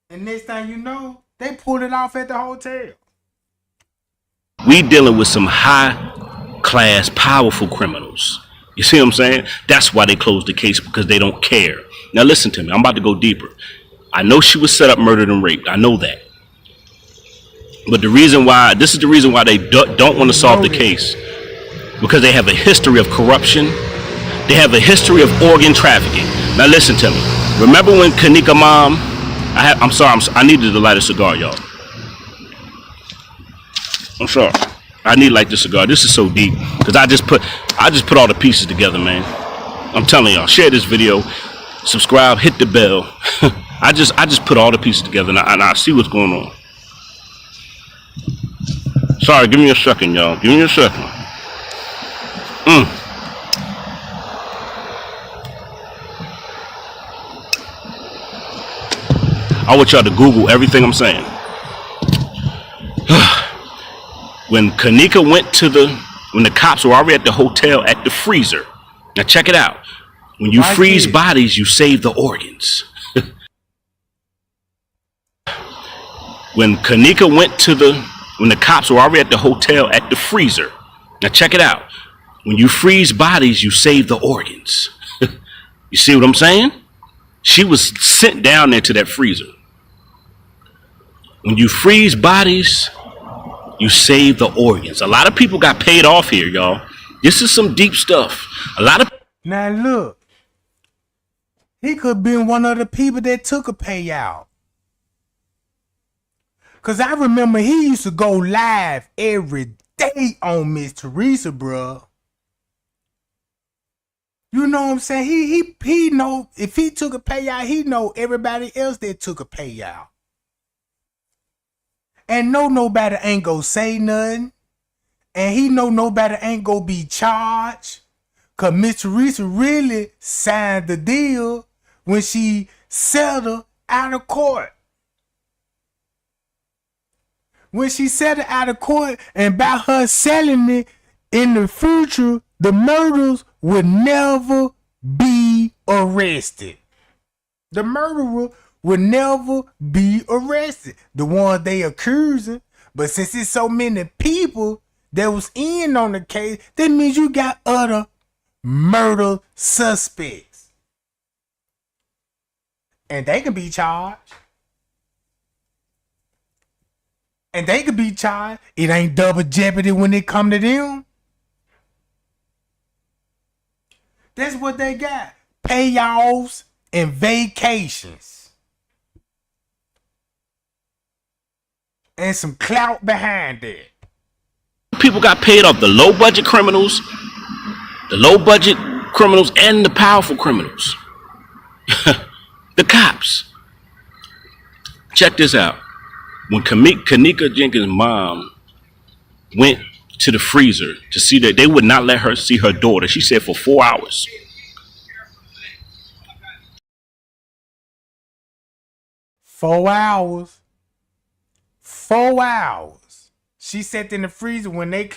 And next thing you know, they pulled it off at the hotel. We dealing with some high class, powerful criminals. You see what I'm saying? That's why they closed the case, because they don't care. Now listen to me. I'm about to go deeper. I know she was set up, murdered, and raped. I know that. But this is the reason why they don't want to solve the case. Because they have a history of corruption. They have a history of organ trafficking. Now listen to me. Remember when Kenneka mom, I'm sorry, I needed to light a cigar, y'all. I'm sorry. I need to light this cigar. This is so deep. Because I just put all the pieces together, man. I'm telling y'all, share this video, subscribe, hit the bell. I just put all the pieces together, and I see what's going on. Sorry, give me a second, y'all. Give me a second. I want y'all to Google everything I'm saying. When Kenneka when the cops were already at the hotel at the freezer. Now check it out. When you freeze bodies, you save the organs. When Kenneka when the cops were already at the hotel at the freezer. Now check it out. When you freeze bodies, you save the organs. You see what I'm saying? She was sent down there to that freezer. When you freeze bodies, you save the organs. A lot of people got paid off here, y'all. This is some deep stuff. Now look, he could have been one of the people that took a payout. Cause I remember he used to go live every day on Miss Teresa, bruh. You know what I'm saying? He know if he took a payout, he know everybody else that took a payout. And nobody ain't gonna say nothing. And he know nobody ain't gonna be charged. Cause Miss Teresa really signed the deal when she settled out of court. When she settled out of court, and by her selling it in the future, the murders would never be arrested. The murderer would never be arrested. The ones they accusing. But since it's so many people that was in on the case, that means you got other murder suspects. And they can be charged. And they could be charged. It ain't double jeopardy when it come to them. That's what they got. Payoffs and vacations. And some clout behind it. People got paid off, the low budget criminals, and the powerful criminals. The cops. Check this out. When Kenneka Jenkins' mom went to the freezer to see that they would not let her see her daughter, she said for 4 hours. 4 hours. 4 hours. She sat in the freezer when they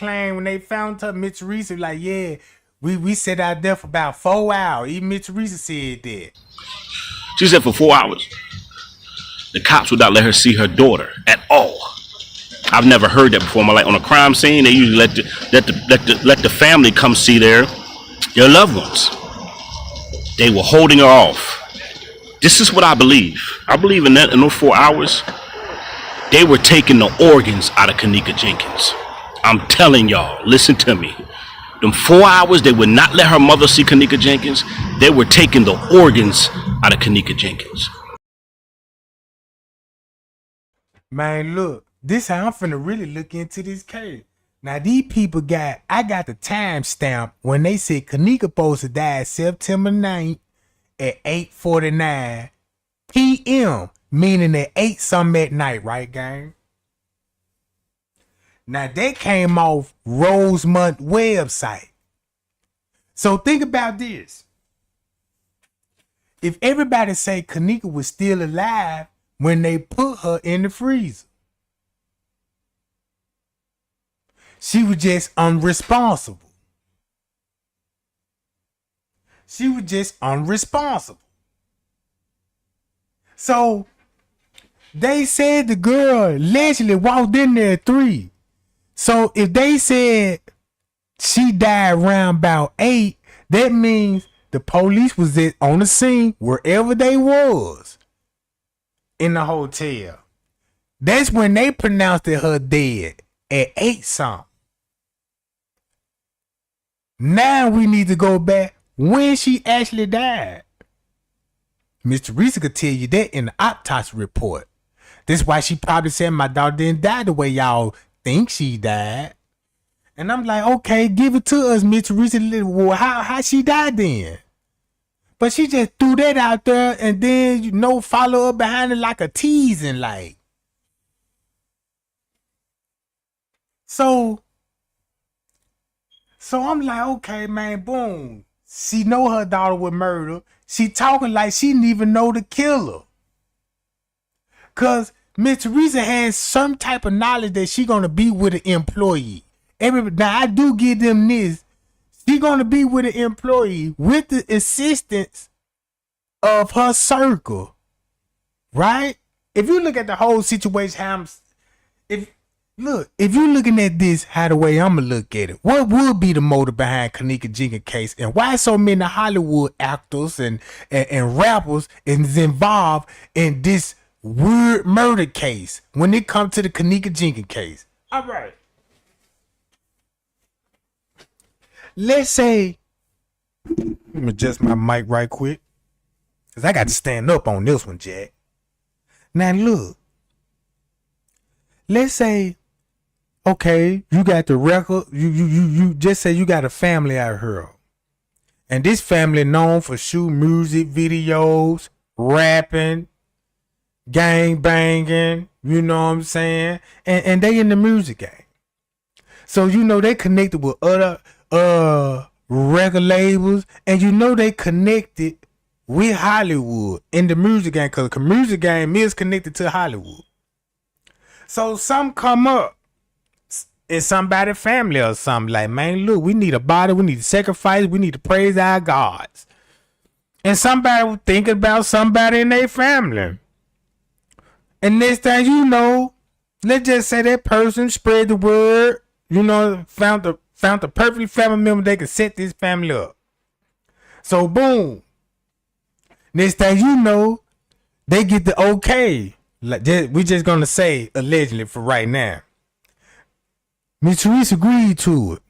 found her, Miss Teresa, like, yeah, we sat out there for about 4 hours. Even Miss Teresa said that. She said for 4 hours. The cops would not let her see her daughter at all. I've never heard that before in my life. On a crime scene, they usually let the family come see their loved ones. They were holding her off. This is what I believe. I believe in that. In those 4 hours, they were taking the organs out of Kenneka Jenkins. I'm telling y'all, listen to me. Them 4 hours, they would not let her mother see Kenneka Jenkins. They were taking the organs out of Kenneka Jenkins. Man, look, this how I'm finna really look into this case. Now, these people I got the timestamp when they said Kenneka supposed to die September 9th at 8:49 p.m., meaning at 8 something at night, right, gang? Now, that came off Rosemont website. So think about this. If everybody say Kenneka was still alive when they put her in the freezer, she was just unresponsible. She was just unresponsible. So they said the girl allegedly walked in there at 3. So if they said she died around about 8, that means the police was on the scene wherever they was in the hotel. That's when they pronounced it her dead at 8 something. Now we need to go back when she actually died. Miss Teresa could tell you that in the autopsy report. That's why she probably said my daughter didn't die the way y'all think she died. And I'm like, okay, give it to us, Miss Teresa. Well, how she died then? But she just threw that out there and then, follow up behind it like a teasing, like. So I'm like, okay, man, boom. She know her daughter was murdered. She talking like she didn't even know the killer. Cause Miss Teresa has some type of knowledge that she gonna be with an employee. Now I do give them this. She gonna be with an employee with the assistance of her circle, right? If you look at the whole situation, if you're looking at this how the way I'm gonna look at it, what would be the motive behind Kenneka Jenkins case, and why so many Hollywood actors and rappers is involved in this weird murder case when it comes to the Kenneka Jenkins case? All right. Let's say, let me adjust my mic right quick, because I got to stand up on this one, Jack. Now look, let's say, okay, you got the record, you just say you got a family out here. And this family known for shooting music videos, rapping, gang banging, you know what I'm saying? And they in the music game. So they connected with other record labels, and they connected with Hollywood in the music game, because the music game is connected to Hollywood. So some come up in somebody's family or something like, man, look, we need a body, we need to sacrifice, we need to praise our gods. And somebody was thinking about somebody in their family. And next thing you know, let's just say that person spread the word, found the perfect family member they could set this family up. So boom. Next thing you know, they get the okay. Like we just gonna say allegedly for right now. Miss Teresa agreed to it.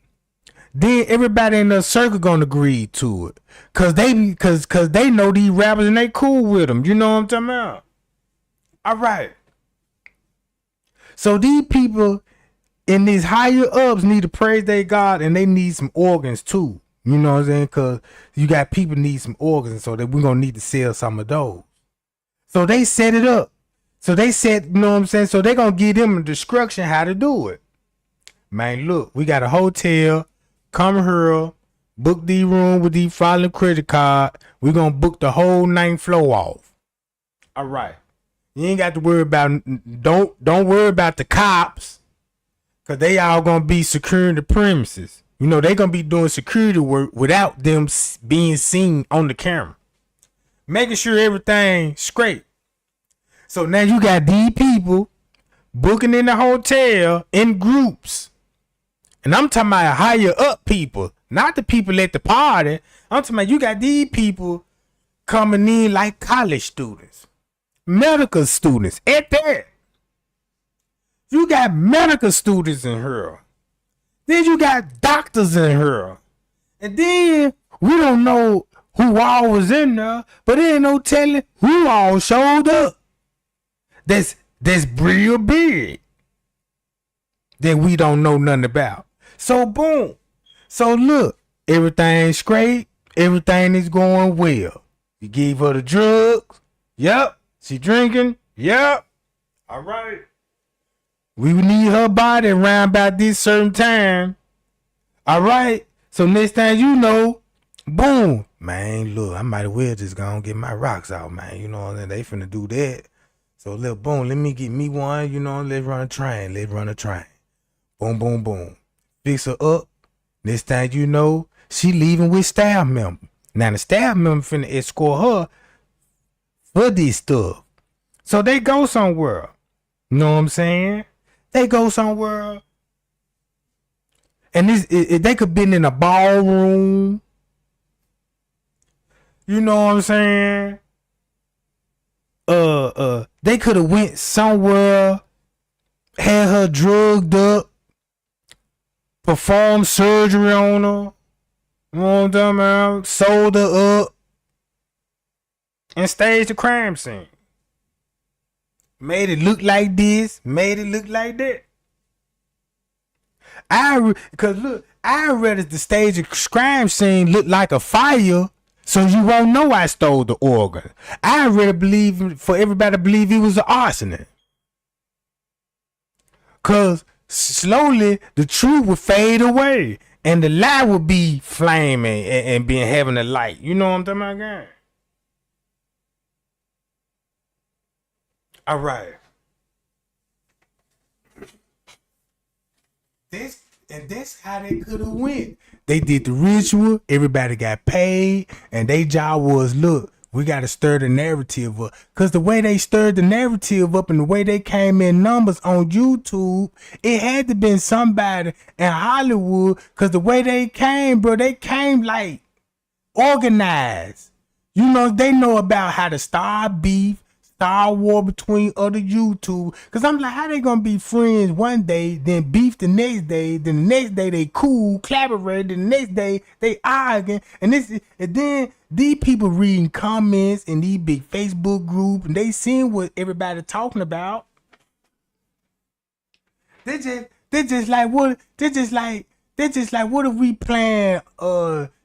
Then everybody in the circle gonna agree to it, cause they know these rappers and they cool with them. You know what I'm talking about? All right. So these people in these higher ups need to praise their God, and they need some organs too. You know what I'm saying? Cause you got people need some organs, so that we're gonna need to sell some of those. So they set it up. So they said, you know what I'm saying? So they gonna give them a instruction how to do it. Man, look, we got a hotel. Come here, book the room with the following credit card. We're gonna book the whole 9th floor off. All right. You ain't got to worry about don't worry about the cops, cause they all gonna be securing the premises. You know, they gonna be doing security work without them being seen on the camera, making sure everything's straight. So now you got these people booking in the hotel in groups. And I'm talking about higher up people, not the people at the party. I'm talking about you got these people coming in like college students, medical students at that. You got medical students in here. Then you got doctors in here. And then we don't know who all was in there, but there ain't no telling who all showed up. That's real big that we don't know nothing about. So boom. So look, everything's great. Everything is going well. You gave her the drugs. Yep. She drinking. Yep. All right. We need her body around about this certain time. All right. So next thing you know, boom. Man, look, I might as well just go and get my rocks out, man. You know, and they finna do that. So look, boom, let me get me one. You know, let's run a train. Let's run a train. Boom, boom, boom. Fix her up. Next thing you know, she leaving with staff member. Now the staff member finna escort her for this stuff. So they go somewhere. You know what I'm saying? They go somewhere. And they could been in a ballroom. You know what I'm saying? They could have went somewhere, had her drugged up, performed surgery on her, you know what I'm talking about? Sold her up, and staged the crime scene. Made it look like this, made it look like that. Cause look, I rather the stage of crime scene look like a fire, so you won't know I stole the organ. I really believe for everybody to believe it was an arsonist. Cause slowly the truth would fade away and the lie would be flaming and being having a light. You know what I'm talking about, guys? All right. That's how they could have went. They did the ritual, everybody got paid, and their job was, look, we got to stir the narrative up. Because the way they stirred the narrative up and the way they came in numbers on YouTube, it had to been somebody in Hollywood. Because the way they came, bro, they came like organized. You know, they know about how to start beef, start war between other YouTube. Because I'm like, how they going to be friends one day, then beef the next day, then the next day they cool, collaborate, the next day they arguing. And then these people reading comments in these big Facebook groups, and they seeing what everybody talking about. They just like what if we plan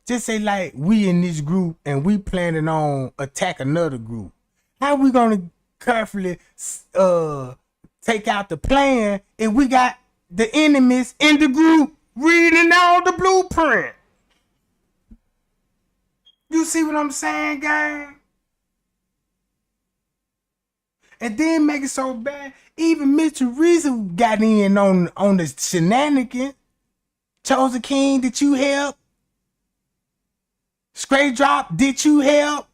just say like we in this group and we planning on attack another group. How we gonna carefully take out the plan if we got the enemies in the group reading all the blueprint? You see what I'm saying, gang? And then make it so bad, even Mr. Teresa got in on the shenanigans. Chosen King, did you help? Straight Drop, did you help?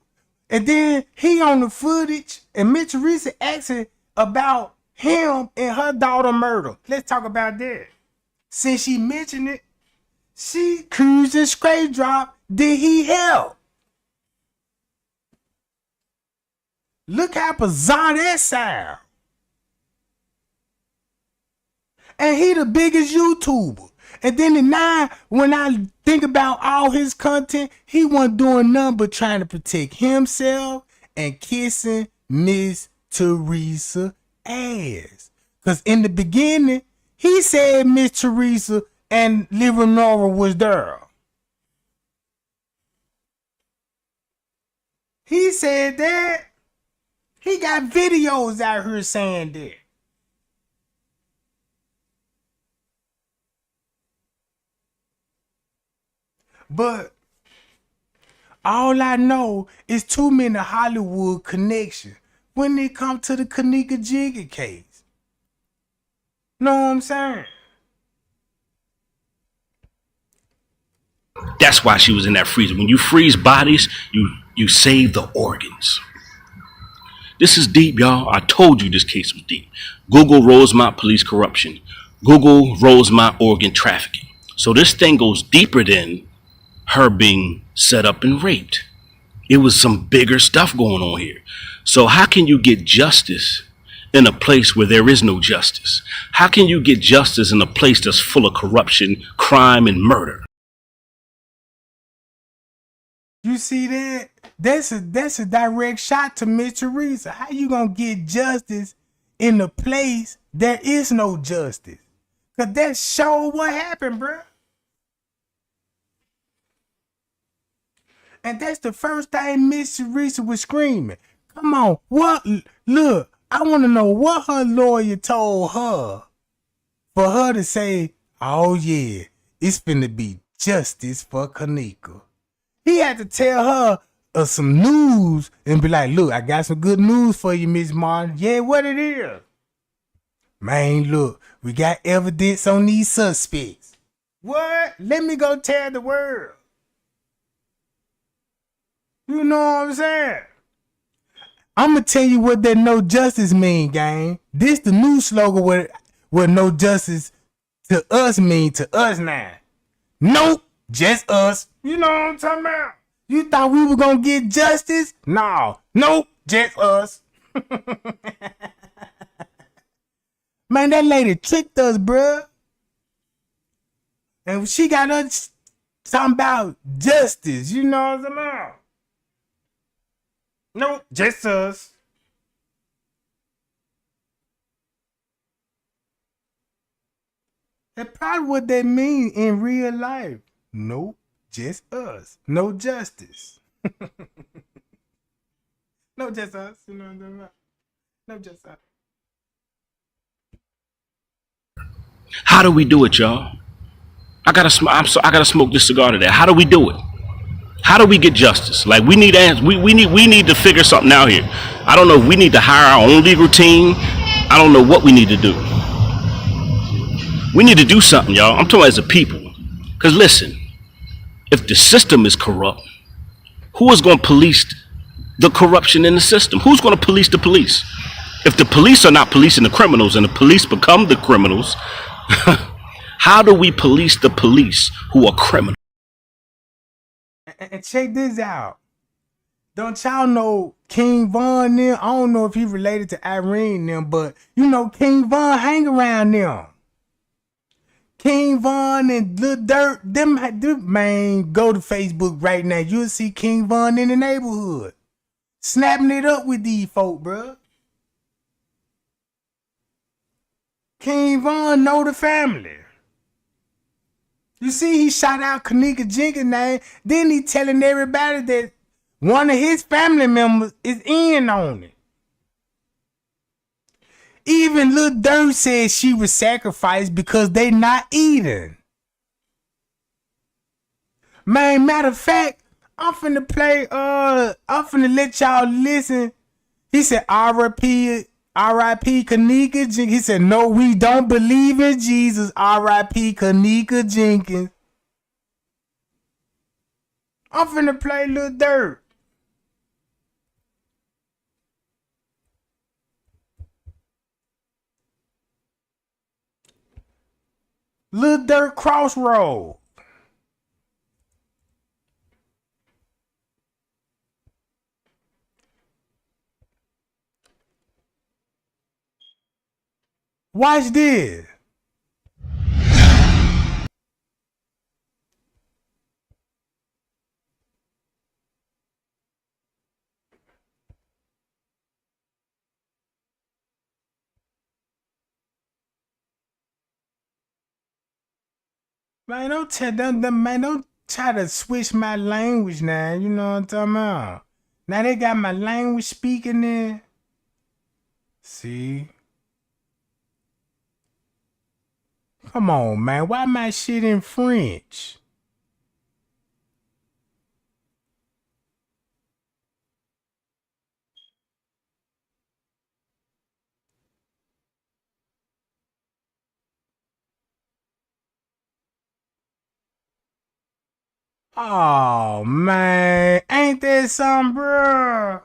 And then he on the footage, and Miss Teresa asking about him and her daughter murder. Let's talk about that. Since she mentioned it, she accusing Straight Drop, did he help? Look how bizarre that sound. And he the biggest YouTuber. And then now, when I think about all his content, he wasn't doing nothing but trying to protect himself and kissing Miss Teresa ass. Because in the beginning, he said Miss Teresa and Leonora was there. He said that. He got videos out here saying that. But all I know is too many Hollywood connections when it comes to the Kenneka Jenkins case. Know what I'm saying? That's why she was in that freezer. When you freeze bodies, you save the organs. This is deep, y'all. I told you this case was deep. Google Rosemont police corruption. Google Rosemont organ trafficking. So this thing goes deeper than her being set up and raped. It was some bigger stuff going on here. So how can you get justice in a place where there is no justice? How can you get justice in a place that's full of corruption, crime, and murder? You see that? That's a direct shot to Miss Teresa. How you gonna get justice in a place there is no justice? Cause that show what happened, bruh. And that's the first thing Miss Teresa was screaming. Come on, what? Look, I want to know what her lawyer told her for her to say, oh yeah, it's finna be justice for Kenneka. He had to tell her some news and be like, look, I got some good news for you, Miss Martin. Yeah, what it is? Man, look, we got evidence on these suspects. What? Let me go tell the world. You know what I'm saying? I'm going to tell you what that no justice mean, gang. This the new slogan what no justice to us mean to us now. Nope, just us. You know what I'm talking about? You thought we were going to get justice? No, nope, just us. Man, that lady tricked us, bruh. And she got us talking about justice. You know what I'm talking about? Nope, just us. That's probably what they mean in real life. Nope, just us. No justice. No, just us. You know what I'm talking about? No, just us. How do we do it, y'all? I gotta smoke this cigar today. How do we do it? How do we get justice? Like we need answers. We need to figure something out here. I don't know if we need to hire our own legal team. I don't know what we need to do. We need to do something, y'all. I'm talking as a people. Because listen, if the system is corrupt, who is going to police the corruption in the system? Who's going to police the police? If the police are not policing the criminals and the police become the criminals, how do we police the police who are criminals? And check this out. Don't y'all know King Von them? I don't know if he related to Irene them, but you know King Von hang around them. King Von and Lil Durk, them man, go to Facebook right now. You'll see King Von in the neighborhood. Snapping it up with these folk, bruh. King Von know the family. You see, he shot out Kenneka Jenkins' name. Then he telling everybody that one of his family members is in on it. Even Lil Durk said she was sacrificed because they not eating. Man, matter of fact, I'm finna let y'all listen. He said R.I.P. Kenneka Jenkins. He said, no, we don't believe in Jesus. R.I.P. Kenneka Jenkins. I'm finna play Lil Durk. Lil Durk Crossroad. Watch this. Man, don't try to switch my language now. You know what I'm talking about? Now they got my language speaking there. See? Come on, man. Why my shit in French? Oh, man. Ain't that something, bro?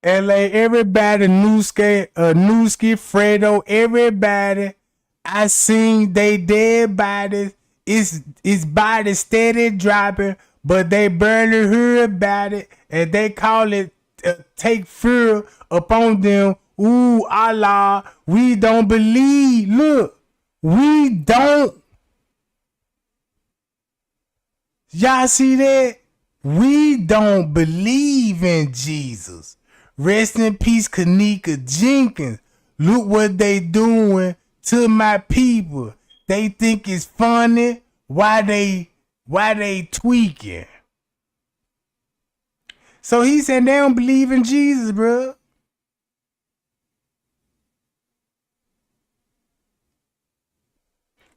LA, everybody, Newski, Fredo, everybody. I seen they dead bodies. It's bodies steady dropping, but they barely heard about it, and they call it take fear upon them. Ooh, Allah, we don't believe. Look, we don't. Y'all see that? We don't believe in Jesus. Rest in peace, Kenneka Jenkins. Look what they doing to my people. They think it's funny. Why they tweaking? So he said they don't believe in Jesus, bro.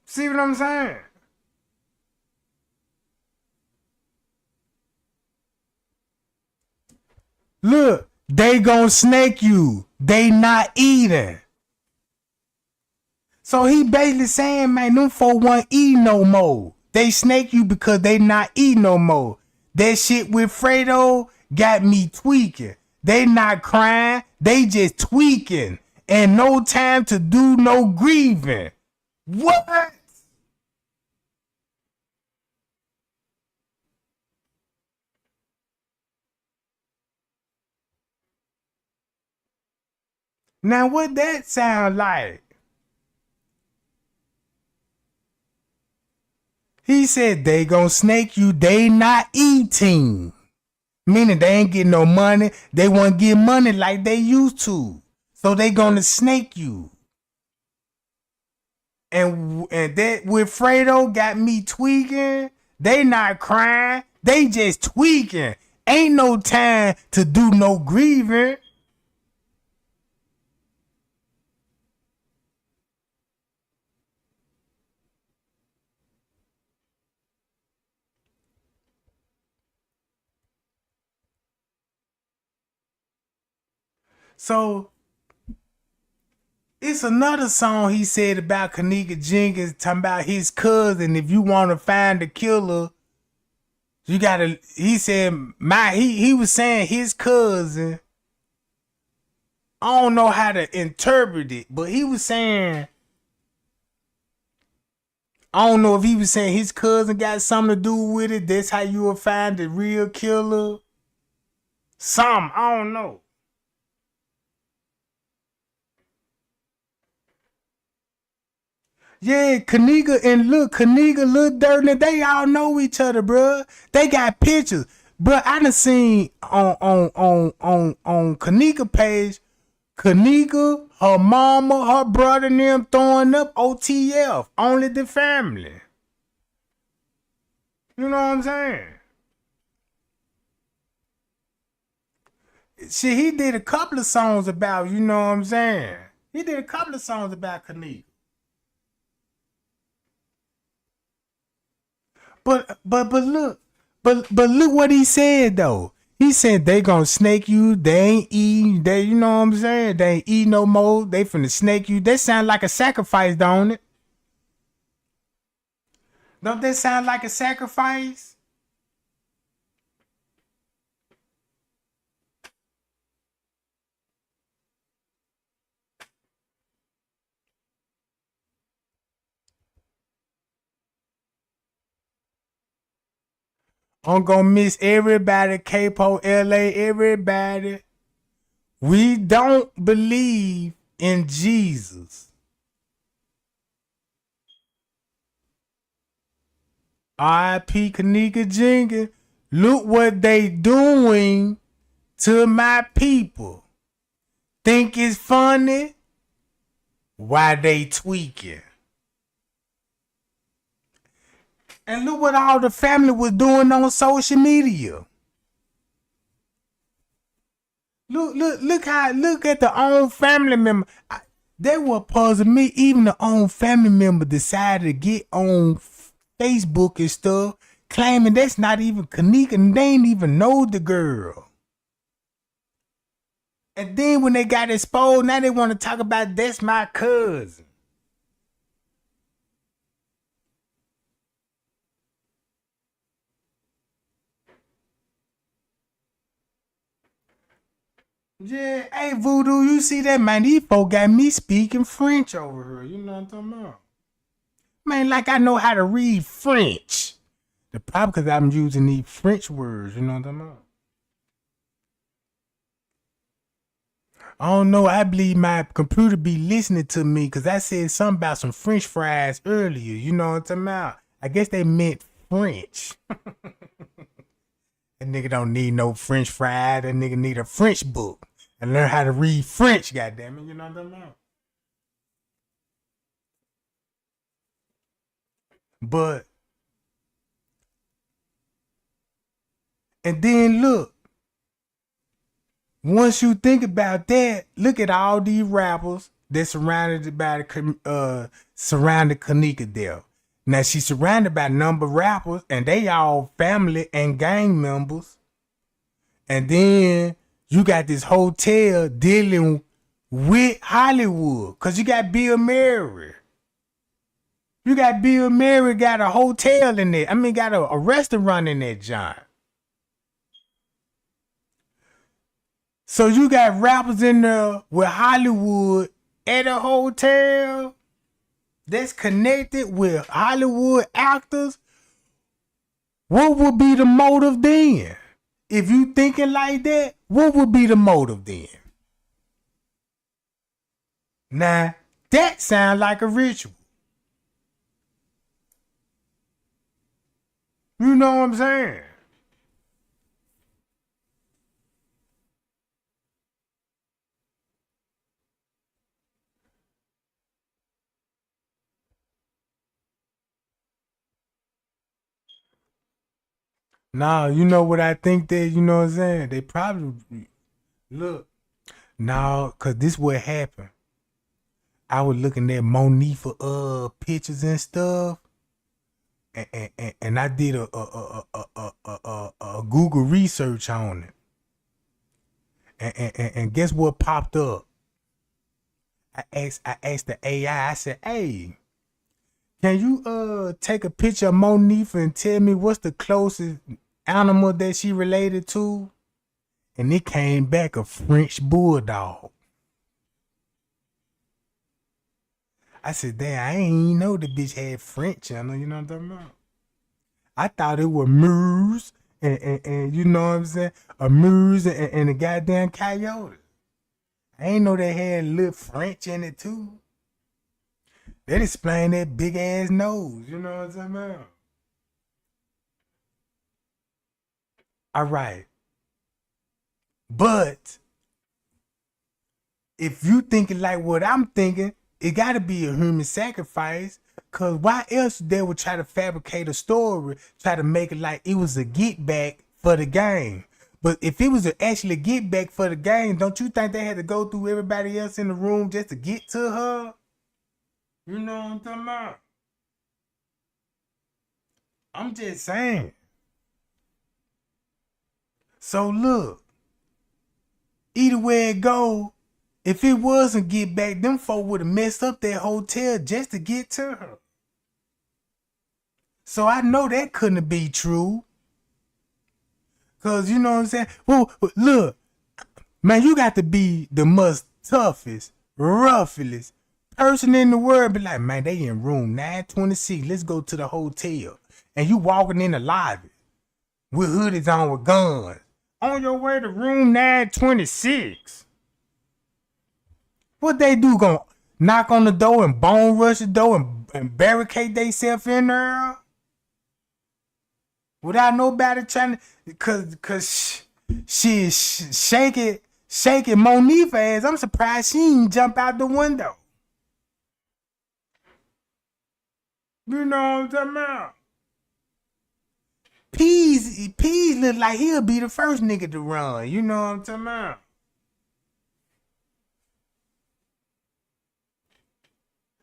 See what I'm saying? Look, they gonna snake you. They not eating. So he basically saying, man, them folk won't eat no more. They snake you because they not eat no more. That shit with Fredo got me tweaking. They not crying. They just tweaking. And no time to do no grieving. What? Now what that sound like? He said they gonna snake you, they not eating. Meaning they ain't getting no money. They won't get money like they used to. So they gonna snake you. And that with Fredo got me tweaking. They not crying. They just tweaking. Ain't no time to do no grieving. So it's another song he said about Kenneka Jenkins talking about his cousin. If you want to find the killer, you gotta. He said he was saying his cousin. I don't know how to interpret it, but he was saying. I don't know if he was saying his cousin got something to do with it. That's how you will find the real killer. Some I don't know. Yeah, Kenneka and Kenneka, Lil Dirty, they all know each other, bruh. They got pictures. Bruh, I done seen on Kenneka page, Kenneka, her mama, her brother and them throwing up OTF, only the family. You know what I'm saying? Shit, he did a couple of songs about, you know what I'm saying? He did a couple of songs about Kenneka. But look what he said though. He said they gonna snake you. They ain't eating. They, you know what I'm saying? They ain't eat no more. They finna snake you. That sound like a sacrifice, don't it? Don't that sound like a sacrifice? I'm gonna miss everybody, Capo, LA, everybody. We don't believe in Jesus. R.I.P. Kenneka Jenkins. Look what they doing to my people. Think it's funny? Why they tweaking? And look what all the family was doing on social media. Look at the own family member. That what puzzled me. Even the own family member decided to get on Facebook and stuff, claiming that's not even Kenneka, and they ain't even know the girl. And then when they got exposed, now they want to talk about that's my cousin. Yeah, hey Voodoo, you see that, man? These folk got me speaking French over here. You know what I'm talking about? Man, like I know how to read French. The problem because I'm using these French words. You know what I'm talking about? I don't know. I believe my computer be listening to me because I said something about some French fries earlier. You know what I'm talking about? I guess they meant French. That nigga don't need no French fries. That nigga need a French book and learn how to read French, goddammit. You know what I'm talking about? But, and then look, once you think about that, look at all these rappers that surrounded by the surrounded Kenneka there. Now she's surrounded by a number of rappers, and they all family and gang members. And then you got this hotel dealing with Hollywood, cause you got Bill Murray. You got Bill Murray got a hotel in there. I mean, got a restaurant in that joint. So you got rappers in there with Hollywood at a hotel that's connected with Hollywood actors. What would be the motive then? If you thinking like that, what would be the motive then? Now, that sounds like a ritual. You know what I'm saying? Nah, you know what I think that, you know what I'm saying? They probably, look, nah, cause this what happened. I was looking at Monifa pictures and stuff, and I did a Google research on it, and guess what popped up? I asked the AI. I said, "Hey, can you take a picture of Monifa and tell me what's the closest animal that she related to?" And it came back a French bulldog. I said, damn, I ain't know the bitch had French in her, you know what I'm talking about? I thought it was moose and you know what I'm saying? A moose and a goddamn coyote. I ain't know they had a little French in it too. That explain that big ass nose, you know what I'm talking about? All right. But if you thinking like what I'm thinking, it gotta be a human sacrifice. Cause why else they would try to fabricate a story, try to make it like it was a get back for the game. But if it was actually get back for the game, don't you think they had to go through everybody else in the room just to get to her? You know what I'm talking about? I'm just saying. So look, either way it go, if it wasn't get back, them folk would have messed up that hotel just to get to her. So I know that couldn't be true. Cause you know what I'm saying? Well, look, man, you got to be the most toughest, roughest person in the world. Be like, man, they in room 926. Let's go to the hotel. And you walking in the lobby with hoodies on with guns. On your way to room 926. What they do? Gonna knock on the door and bone rush the door and barricade themselves in there? Without nobody trying to, cause she shaking Monifa ass. I'm surprised she didn't jump out the window. You know what I'm talking about? Peas look like he'll be the first nigga to run. You know what I'm talking about?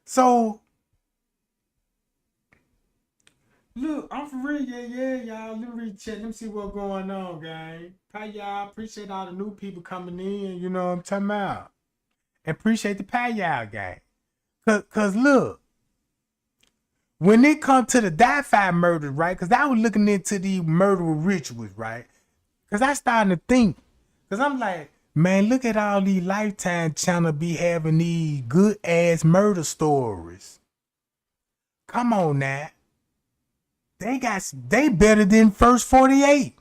So, look, I'm for real, y'all. Let me read check. Let me see what's going on, gang. Hi, y'all. Appreciate all the new people coming in. You know what I'm talking about? And appreciate the pie, y'all, gang. Cause look, when it comes to the die-fi murders, right? Because I was looking into the murder rituals, right? Because I started to think. Because I'm like, man, look at all these Lifetime channel be having these good-ass murder stories. Come on now. They better than First 48.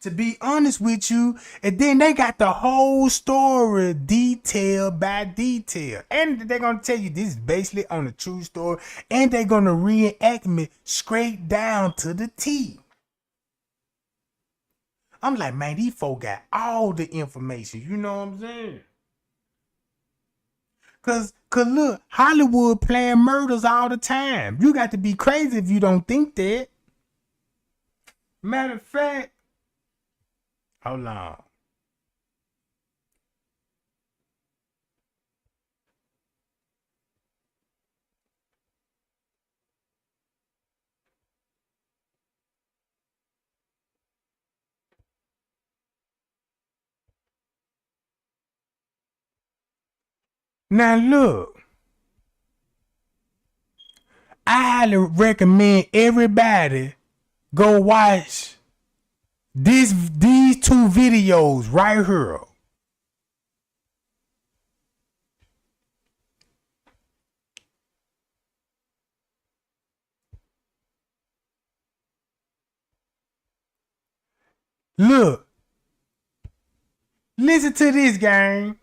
To be honest with you. And then they got the whole story detail by detail. And they're going to tell you this is basically on a true story. And they're going to reenact me straight down to the T. I'm like, man, these folk got all the information. You know what I'm saying? Cause look, Hollywood playing murders all the time. You got to be crazy if you don't think that. Matter of fact, hold on. Now look, I highly recommend everybody go watch these two videos right here. Look, listen to this, gang.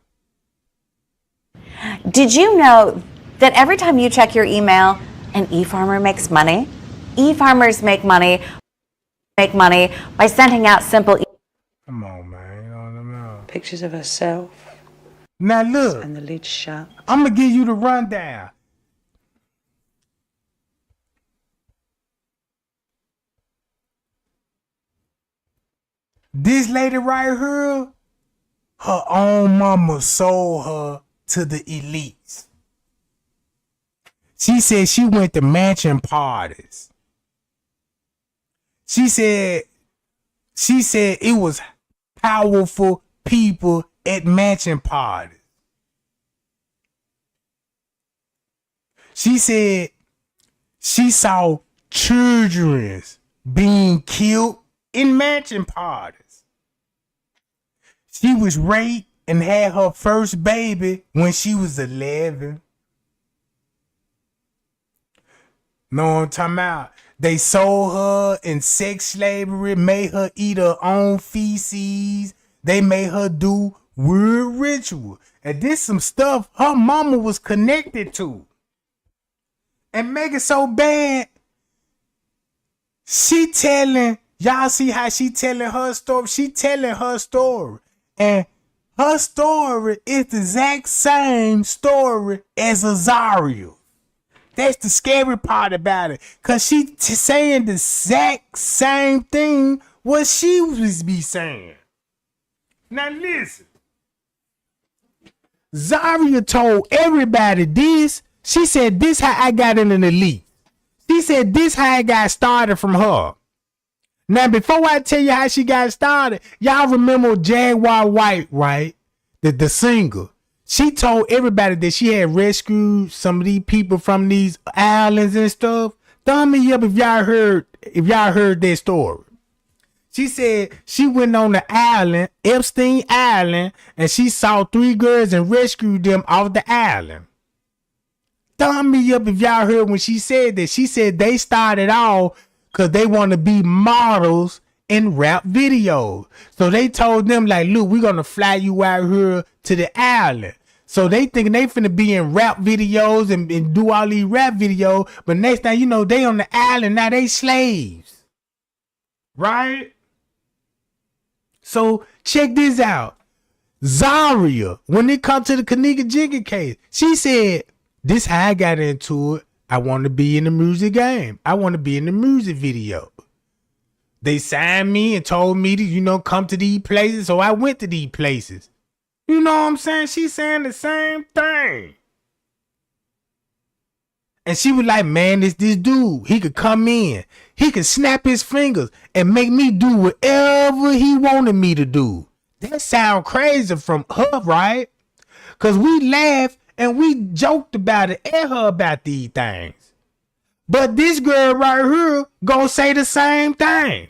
Did you know that every time you check your email, an e-farmer makes money? E-farmers make money by sending out simple Come on, man. You know what I mean? Pictures of herself Now look, and the lid shut. I'm gonna give you the rundown. This lady right here, her own mama sold her to the elites. She said she went to mansion parties. She said it was powerful people at mansion parties. She said she saw children being killed in mansion parties. She was raped and had her first baby when she was 11. Know what I'm talking about? They sold her in sex slavery, made her eat her own feces. They made her do weird ritual. And this some stuff her mama was connected to. And make it so bad, she telling, y'all see how she telling her story? She telling her story. And her story is the exact same story as Azaria. That's the scary part about it. Because she saying the exact same thing what she was be saying. Now listen. Zaria told everybody this. She said this how I got in an elite. She said this how I got started from her. Now, before I tell you how she got started, y'all remember Jaguar White, right? The singer. She told everybody that she had rescued some of these people from these islands and stuff. Thumb me up if y'all heard that story. She said she went on the island, Epstein Island, and she saw 3 girls and rescued them off the island. Thumb me up if y'all heard when she said that. She said they started off because they want to be models in rap videos. So they told them, like, look, we're going to fly you out here to the island. So they thinking they finna be in rap videos and do all these rap videos. But next thing you know, they on the island. Now they slaves. Right? So check this out. Zaria, when it comes to the Kenneka Jenkins case, she said, this how I got into it. I want to be in the music game. I want to be in the music video. They signed me and told me to, come to these places. So I went to these places. You know what I'm saying? She's saying the same thing. And she was like, man, this dude. He could come in. He could snap his fingers and make me do whatever he wanted me to do. That sound crazy from her, right? Because we laughed and we joked about it at her about these things. But this girl right here gonna say the same thing.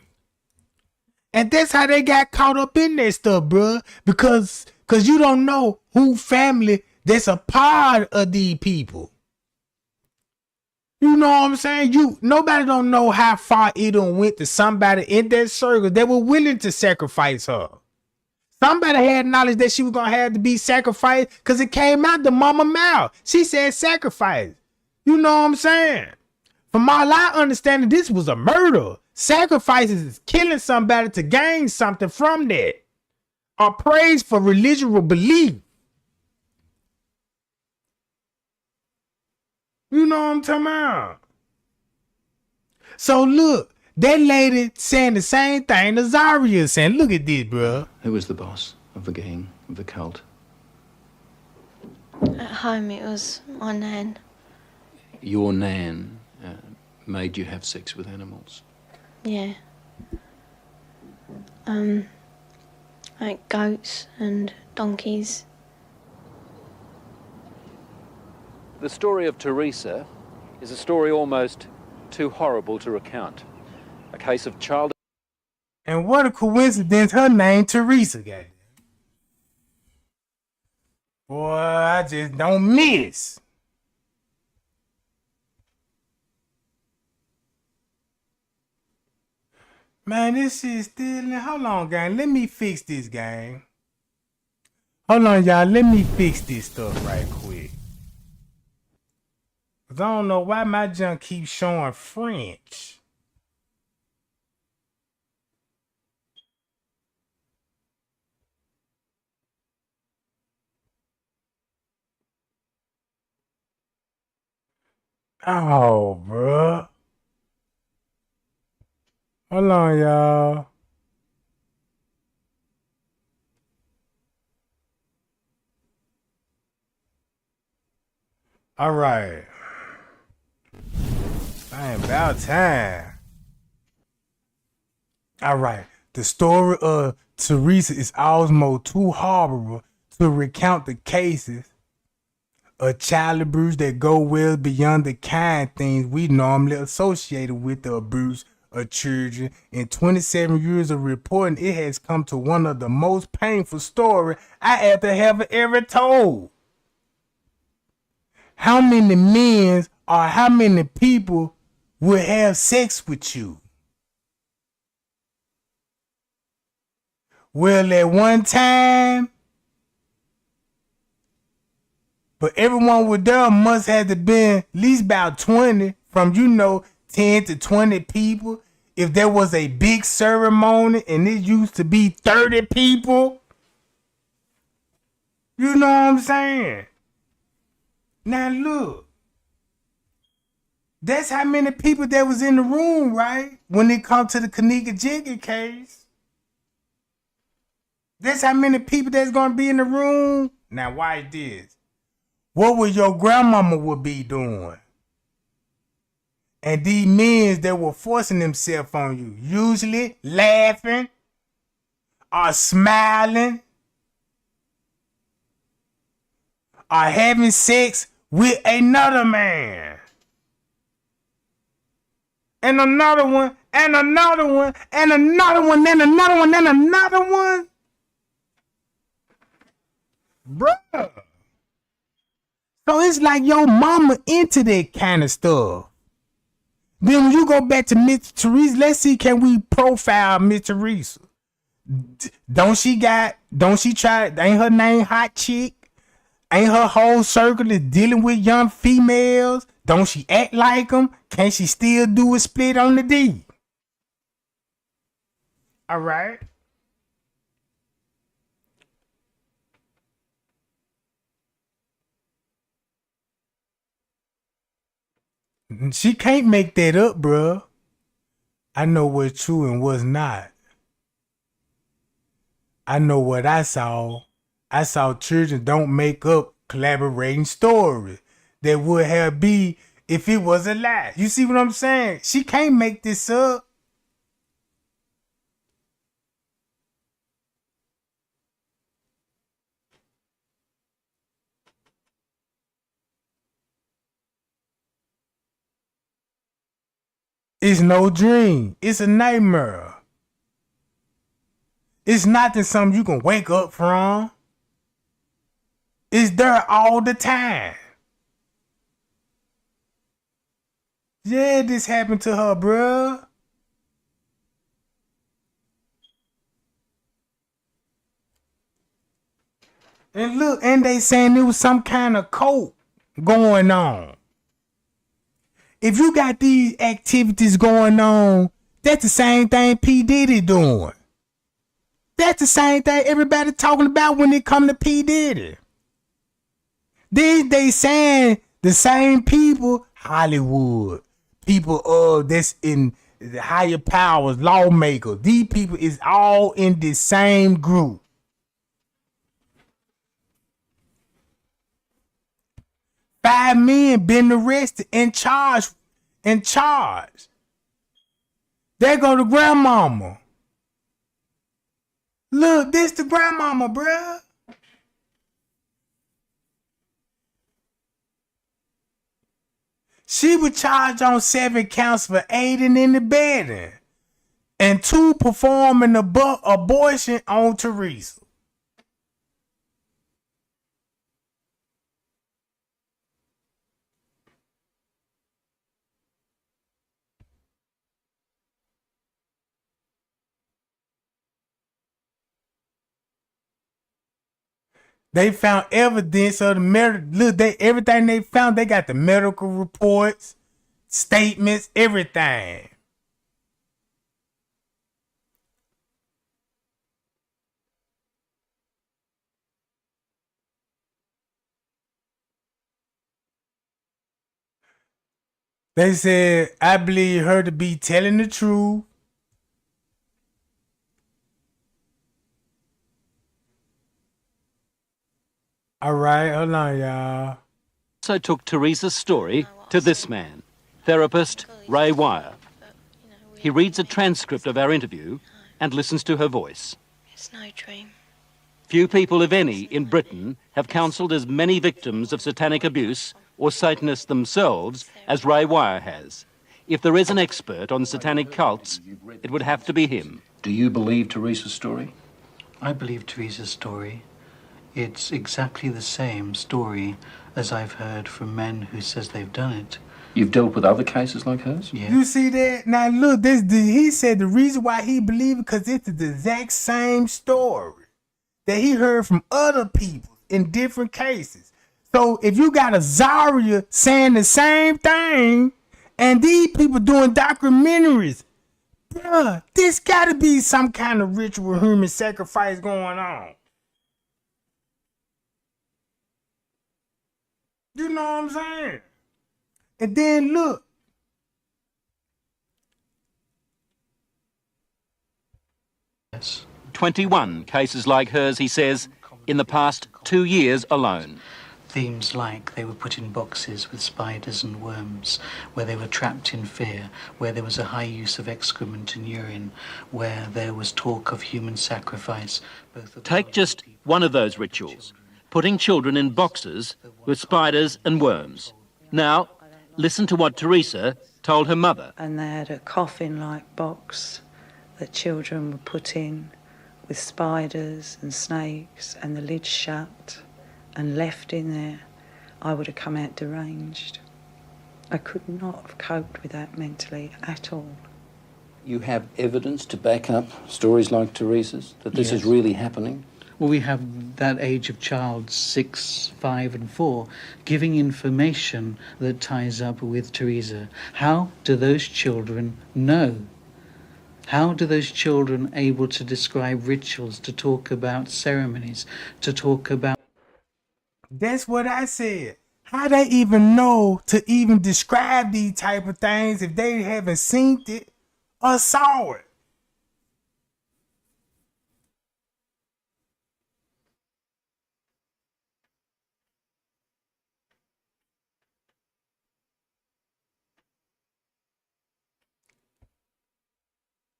And that's how they got caught up in that stuff, bruh. Because you don't know who family that's a part of these people. You know what I'm saying? Nobody don't know how far it done went to somebody in that circle that were willing to sacrifice her. Somebody had knowledge that she was gonna have to be sacrificed because it came out the mama mouth. She said sacrifice. You know what I'm saying? From all I understand, this was a murder. Sacrifices is killing somebody to gain something from that. Or praise for religious belief. You know what I'm talking about? So look, that lady saying the same thing that Zaria is saying. Look at this, bro. Who was the boss of the gang, of the cult? At home, it was my nan. Your nan made you have sex with animals? Yeah. Like goats and donkeys. The story of Teresa is a story almost too horrible to recount. A case of child. And what a coincidence, her name Teresa got. Boy, I just don't miss. Man, this shit still. Hold on, gang. Let me fix this, gang. Hold on, y'all. Let me fix this stuff right quick. Cause I don't know why my junk keeps showing French. Oh, bruh. Hold on, y'all. All right. Ain't about time. All right. The story of Teresa is almost too horrible to recount the cases of child abuse that go well beyond the kind things we normally associated with the abuse of children. In 27 years of reporting, it has come to one of the most painful stories I have ever told. How many men or how many people will have sex with you? Well, at one time, but everyone with them must have to been at least about 20 from, 10 to 20 people. If there was a big ceremony and it used to be 30 people. You know what I'm saying? Now look. That's how many people that was in the room, right? When it comes to the Kenneka Jenkins case. That's how many people that's going to be in the room. Now watch this. What would your grandmama would be doing? And these men that were forcing themselves on you, usually laughing or smiling or having sex with another man. And another one, and another one, and another one, and another one, and another one. Bruh. So it's like your mama into that kind of stuff. Then when you go back to Miss Teresa, let's see, can we profile Miss Teresa? Don't she try, ain't her name Hot Chick? Ain't her whole circle is dealing with young females? Don't she act like them? Can she still do a split on the D? All right. She can't make that up, bruh. I know what's true and what's not. I know what I saw. I saw children don't make up collaborating stories that would have be if it was a lie. You see what I'm saying? She can't make this up. It's no dream. It's a nightmare. It's not something you can wake up from. It's there all the time. Yeah, this happened to her, bruh. And look, and they saying there was some kind of cult going on. If you got these activities going on, that's the same thing P. Diddy doing. That's the same thing everybody talking about when it come to P. Diddy. They saying the same people, Hollywood, people that's in the higher powers, lawmakers. These people is all in the same group. Five men been arrested and charged. There go the grandmama. Look, this the grandmama, bruh. She was charged on 7 counts for aiding and abetting and 2 performing abortion on Teresa. They found evidence of the everything they found. They got the medical reports, statements, everything. They said, I believe her to be telling the truth. All right, hold on, y'all. So took Teresa's story to this man, therapist Ray Wire. He reads a transcript of our interview and listens to her voice. It's no dream. Few people, if any, in Britain have counselled as many victims of satanic abuse or Satanists themselves as Ray Wire has. If there is an expert on satanic cults, it would have to be him. Do you believe Teresa's story? I believe Teresa's story. It's exactly the same story as I've heard from men who says they've done it. You've dealt with other cases like hers? Yeah. You see that? Now look, he said the reason why he believed it because it's the exact same story that he heard from other people in different cases. So if you got a Zaria saying the same thing and these people doing documentaries, bruh, this gotta be some kind of ritual human sacrifice going on. You know what I'm saying? And then look. 21 cases like hers, he says, in the past 2 years alone. themes like they were put in boxes with spiders and worms, where they were trapped in fear, where there was a high use of excrement and urine, where there was talk of human sacrifice. Take just one of those rituals, putting children in boxes with spiders and worms. Now, listen to what Teresa told her mother. And they had a coffin-like box that children were put in with spiders and snakes and the lid shut and left in there. I would have come out deranged. I could not have coped with that mentally at all. You have evidence to back up stories like Teresa's, that this is really happening? Well, we have that age of child, 6, 5 and 4, giving information that ties up with Teresa. How do those children know? How do those children able to describe rituals, to talk about ceremonies, to talk about... That's what I said. How they even know to even describe these type of things if they haven't seen it or saw it?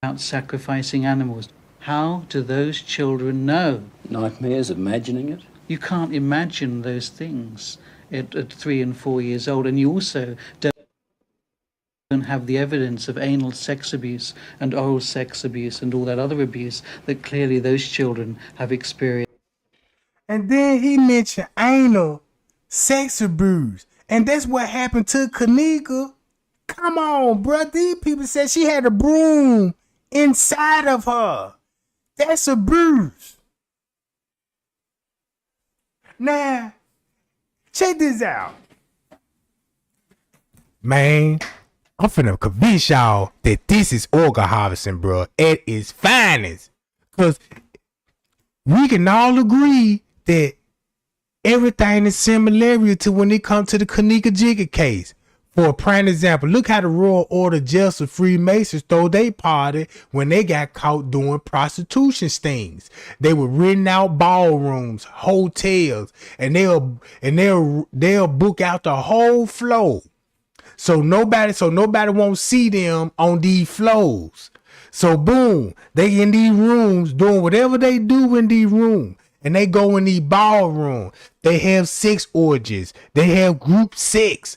about sacrificing animals? How do those children know? Nightmares, imagining it? You can't imagine those things at 3 and 4 years old, and you also don't have the evidence of anal sex abuse and oral sex abuse and all that other abuse that clearly those children have experienced. And then he mentioned anal sex abuse, and that's what happened to Kenneka. Come on, bro. These people said she had a broom inside of her. That's abuse. Now, check this out. Man, I'm finna convince y'all that this is organ harvesting, bro, at its finest. Because we can all agree that everything is similar to when it comes to the Kenneka Jigger case. For a prime example, look how the Royal Order Justice Freemasons throw their party when they got caught doing prostitution stings. They were renting out ballrooms, hotels, and they'll book out the whole floor. So nobody won't see them on these floors. So boom, they in these rooms doing whatever they do in these rooms. And they go in the ballroom. They have sex orgies. They have group sex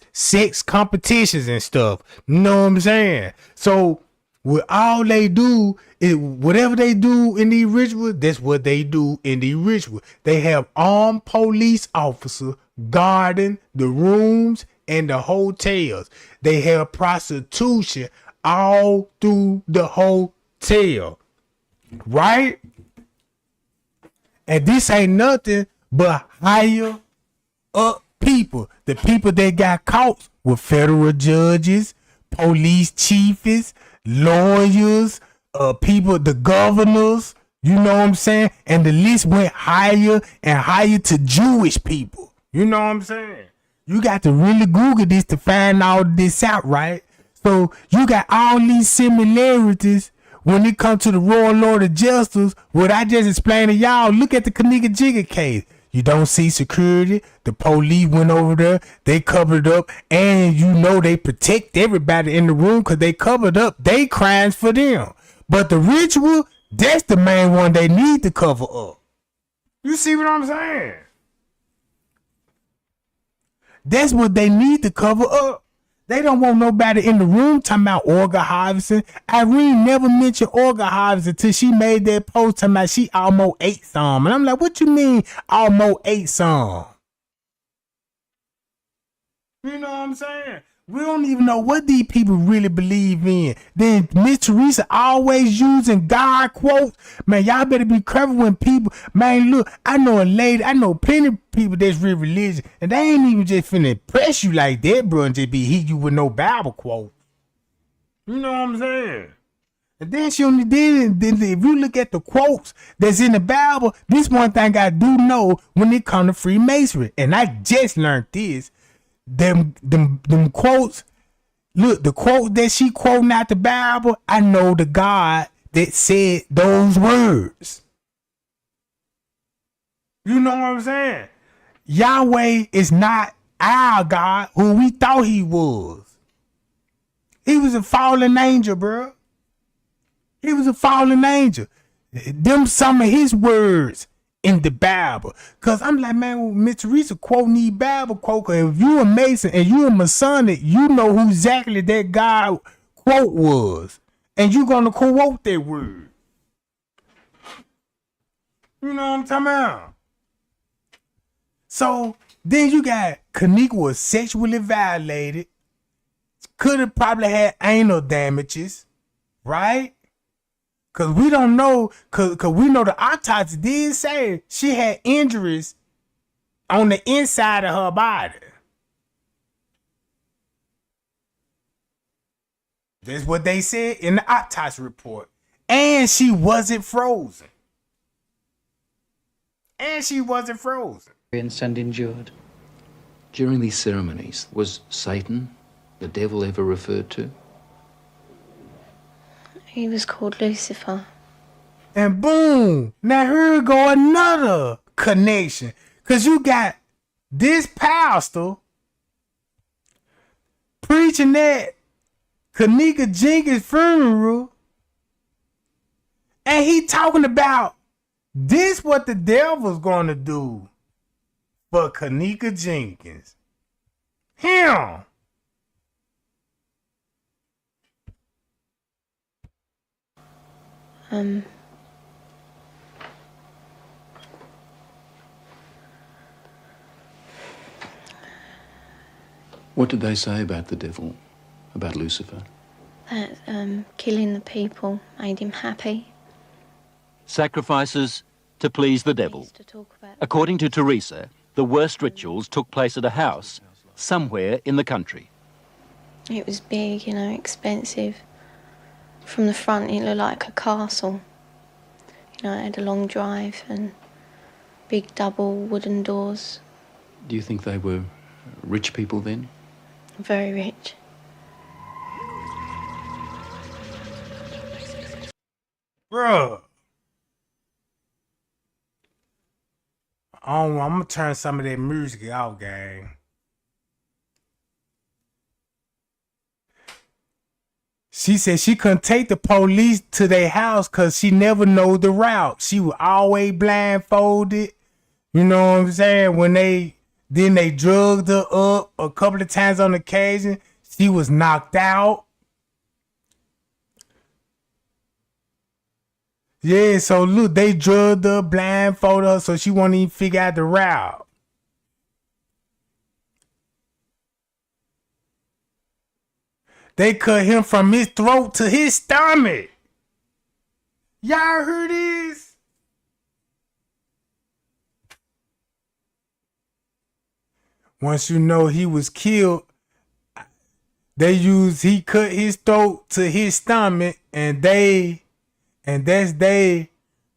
competitions and stuff. You know what I'm saying? So what all they do is whatever they do in the ritual, that's what they do in the ritual. They have armed police officers guarding the rooms and the hotels. They have prostitution all through the hotel. Right? And this ain't nothing but higher up people. The people that got caught were federal judges, police chiefs, lawyers, people, the governors, you know what I'm saying? And the list went higher and higher to Jewish people. You know what I'm saying? You got to really Google this to find all this out, right? So you got all these similarities. When it comes to the Royal Order of Justice, what I just explained to y'all, look at the Kenneka Jigger case. You don't see security. The police went over there. They covered up. And you know they protect everybody in the room because they covered up they crimes for them. But the ritual, that's the main one they need to cover up. You see what I'm saying? That's what they need to cover up. They don't want nobody in the room talking about organ harvesting. Irene never mentioned organ harvesting until she made that post talking about she almost ate some. And I'm like, what you mean almost ate some? You know what I'm saying? We don't even know what these people really believe in. Then Miss Teresa always using God quotes. Man, y'all better be careful when people, man, look, I know plenty of people that's real religious, and they ain't even just finna impress you like that, bro, and just be hit you with no Bible quote. You know what I'm saying? And then she only did, if you look at the quotes that's in the Bible, this one thing I do know when it comes to Freemasonry, and I just learned this. Them quotes, look, the quote that she quoting out the Bible, I know the God that said those words. You know what I'm saying? Yahweh is not our God who we thought he was. He was a fallen angel, bro. He was a fallen angel. Them some of his words in the Bible. Cause I'm like, man, Miss Teresa quoting these Bible quote. If you a Mason and you a Masonic, you know who exactly that God quote was. And you gonna quote that word. You know what I'm talking about? So then you got Kenneka was sexually violated. Could have probably had anal damages, right? Cause we don't know, cause we know the autopsy did say she had injuries on the inside of her body. That's what they said in the autopsy report. And she wasn't frozen. And endured. During these ceremonies, was Satan, the devil, ever referred to? He was called Lucifer. And boom, now here go another connection. Cause you got this pastor preaching at Kenneka Jenkins' funeral, and he talking about this what the devil's gonna do for Kenneka Jenkins. Him. What did they say about the devil, about Lucifer? That killing the people made him happy. Sacrifices to please the devil. According to Teresa, the worst rituals took place at a house somewhere in the country. It was big, expensive. From the front, it looked like a castle. It had a long drive and big double wooden doors. Do you think they were rich people then? Very rich. Bruh. I'm gonna turn some of that music off, gang. She said she couldn't take the police to their house because she never know the route. She was always blindfolded. You know what I'm saying? When they drugged her up a couple of times on occasion. She was knocked out. Yeah, so look, they drugged her, blindfolded her, so she won't even figure out the route. They cut him from his throat to his stomach. Y'all heard this? Once you know he was killed, he cut his throat to his stomach, and they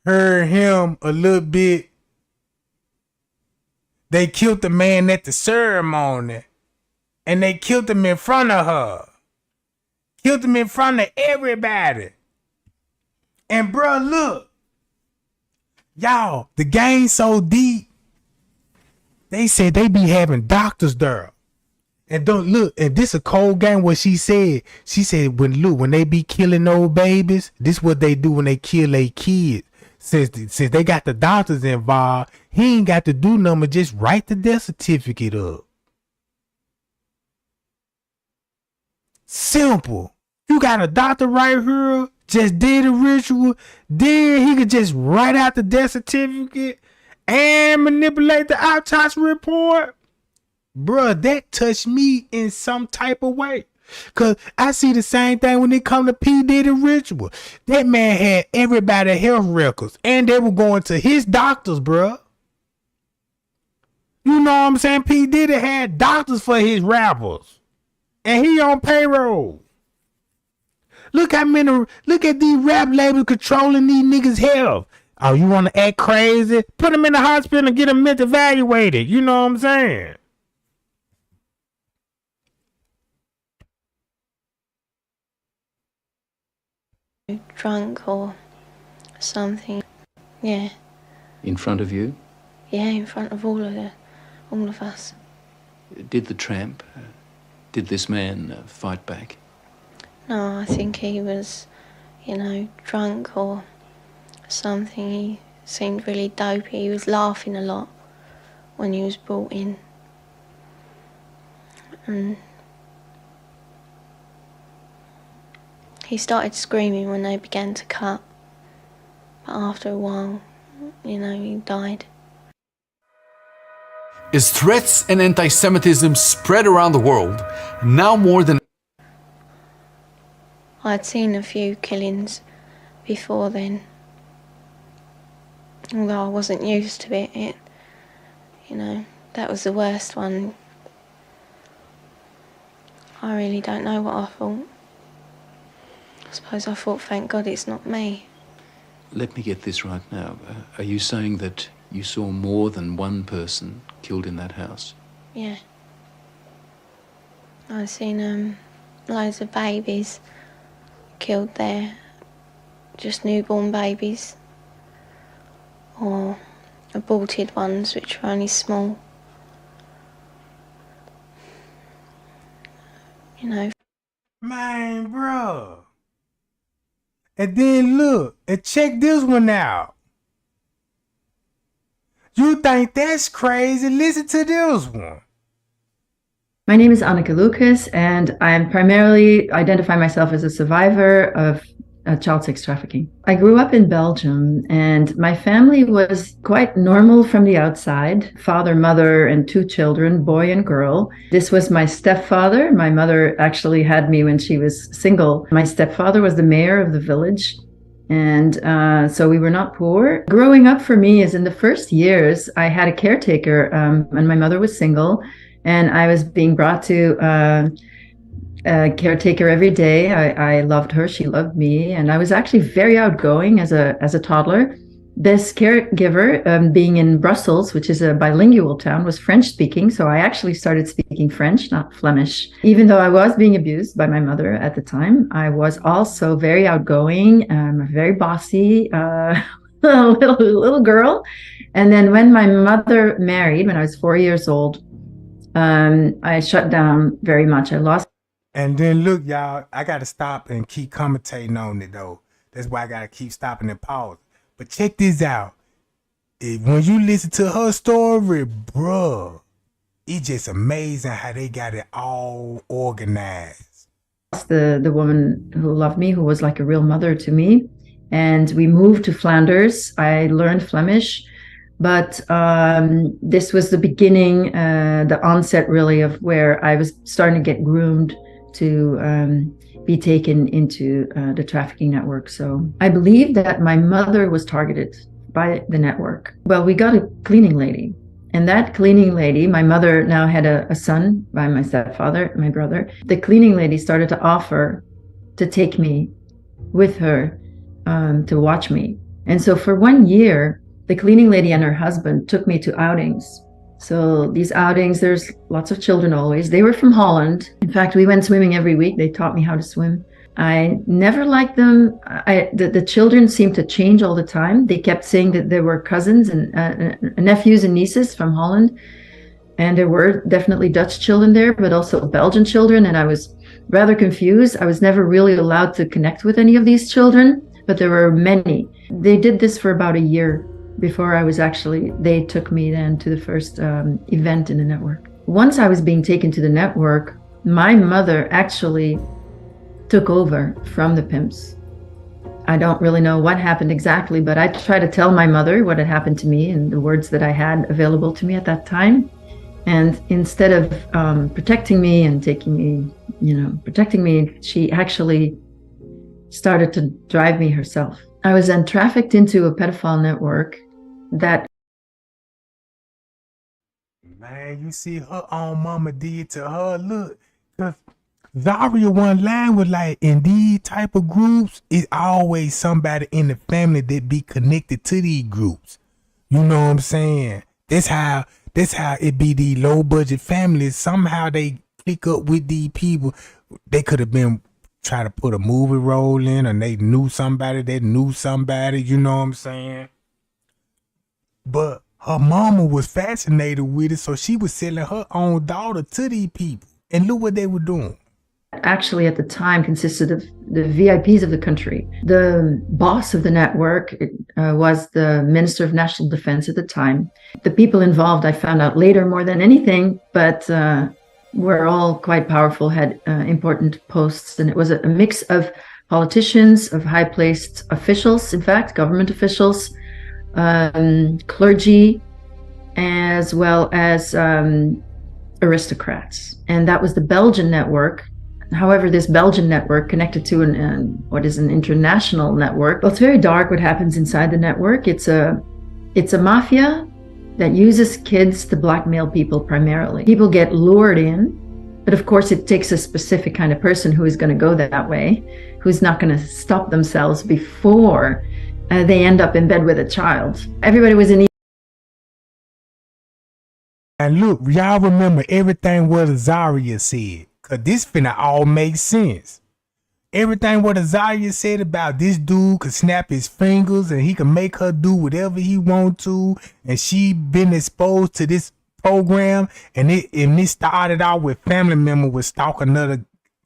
heard him a little bit. They killed the man at the ceremony, and they killed him in front of her. Killed him in front of everybody. And bro, look. Y'all, the game so deep. They said they be having doctors there. And don't look, and this a cold game what she said. She said when they be killing old babies, this what they do when they kill their kids. Since they got the doctors involved, he ain't got to do nothing but just write the death certificate up. Simple. You got a doctor right here, just did a ritual, then he could just write out the death certificate and manipulate the autopsy report. Bruh, that touched me in some type of way. Cause I see the same thing when it come to P. Diddy ritual. That man had everybody health records and they were going to his doctors, bruh. You know what I'm saying? P. Diddy had doctors for his rappers. And he on payroll. Look at these rap labels controlling these niggas' health. Oh, you want to act crazy? Put them in the hospital and get them mental evaluated. You know what I'm saying? Drunk or something. Yeah. In front of you? Yeah, in front of all of the all of us. Did the tramp, did this man fight back? No, I think he was, drunk or something. He seemed really dopey. He was laughing a lot when he was brought in. And he started screaming when they began to cut. But after a while, he died. As threats and anti-Semitism spread around the world, now more than I'd seen a few killings before then. Although I wasn't used to it, that was the worst one. I really don't know what I thought. I suppose I thought, thank God it's not me. Let me get this right now. Are you saying that you saw more than one person killed in that house? Yeah. I've seen loads of babies killed there, just newborn babies, or aborted ones which were only small. Man, bro. And then look, and check this one out. You think that's crazy? Listen to this one. My name is Anneke Lucas, and I'm primarily identify myself as a survivor of child sex trafficking. I grew up in Belgium, and my family was quite normal from the outside. Father, mother, and 2 children, boy and girl. This was my stepfather. My mother actually had me when she was single. My stepfather was the mayor of the village. And so we were not poor. Growing up for me is in the first years, I had a caretaker, and my mother was single. And I was being brought to a caretaker every day. I loved her, she loved me, and I was actually very outgoing as a toddler. This caregiver, being in Brussels, which is a bilingual town, was French speaking, so I actually started speaking French, not Flemish. Even though I was being abused by my mother at the time, I was also very outgoing, very bossy, little girl. And then when my mother married, when I was 4 years old, I shut down very much. I lost. And then look, y'all, I got to stop and keep commentating on it, though. That's why I got to keep stopping and pause. But check this out. When you listen to her story, bruh, it's just amazing how they got it all organized. The woman who loved me, who was like a real mother to me. And we moved to Flanders. I learned Flemish. But this was the beginning, the onset really of where I was starting to get groomed to be taken into the trafficking network. So I believe that my mother was targeted by the network. Well, we got a cleaning lady. And that cleaning lady, my mother now had a son by my stepfather, my brother. The cleaning lady started to offer to take me with her to watch me. And so for 1 year, the cleaning lady and her husband took me to outings. So these outings, there's lots of children always. They were from Holland. In fact, we went swimming every week. They taught me how to swim. I never liked them. The children seemed to change all the time. They kept saying that there were cousins and nephews and nieces from Holland. And there were definitely Dutch children there, but also Belgian children. And I was rather confused. I was never really allowed to connect with any of these children, but there were many. They did this for about a year before they took me then to the first event in the network. Once I was being taken to the network, my mother actually took over from the pimps. I don't really know what happened exactly, but I tried to tell my mother what had happened to me and the words that I had available to me at that time. And instead of protecting me and protecting me, she actually started to drive me herself. I was then trafficked into a pedophile network that... Man, you see her own mama did to her. Look, because Zaria one line was like, in these type of groups, it's always somebody in the family that be connected to these groups. You know what I'm saying? That's how it be these low budget families. Somehow they click up with these people. They could have been trying to put a movie role in, and they knew somebody that knew somebody, you know what I'm saying? But her mama was fascinated with it, so she was selling her own daughter to these people. And look what they were doing. Actually, at the time, consisted of the VIPs of the country. The boss of the network was the Minister of National Defense at the time. The people involved, I found out later more than anything, but were all quite powerful, had important posts. And it was a mix of politicians, of high-placed officials, in fact, government officials, clergy, as well as aristocrats. And that was the Belgian network. However, this Belgian network connected to what is an international network. Well, it's very dark what happens inside the network. It's a mafia that uses kids to blackmail people primarily. People get lured in, but of course it takes a specific kind of person who is going to go that way, who's not going to stop themselves before they end up in bed with a child. Everybody was in. And look, y'all remember everything what Azaria said. Cause this finna all make sense. Everything what Azaria said about this dude could snap his fingers and he can make her do whatever he want to, and she been exposed to this program, and it started out with family member would stalk another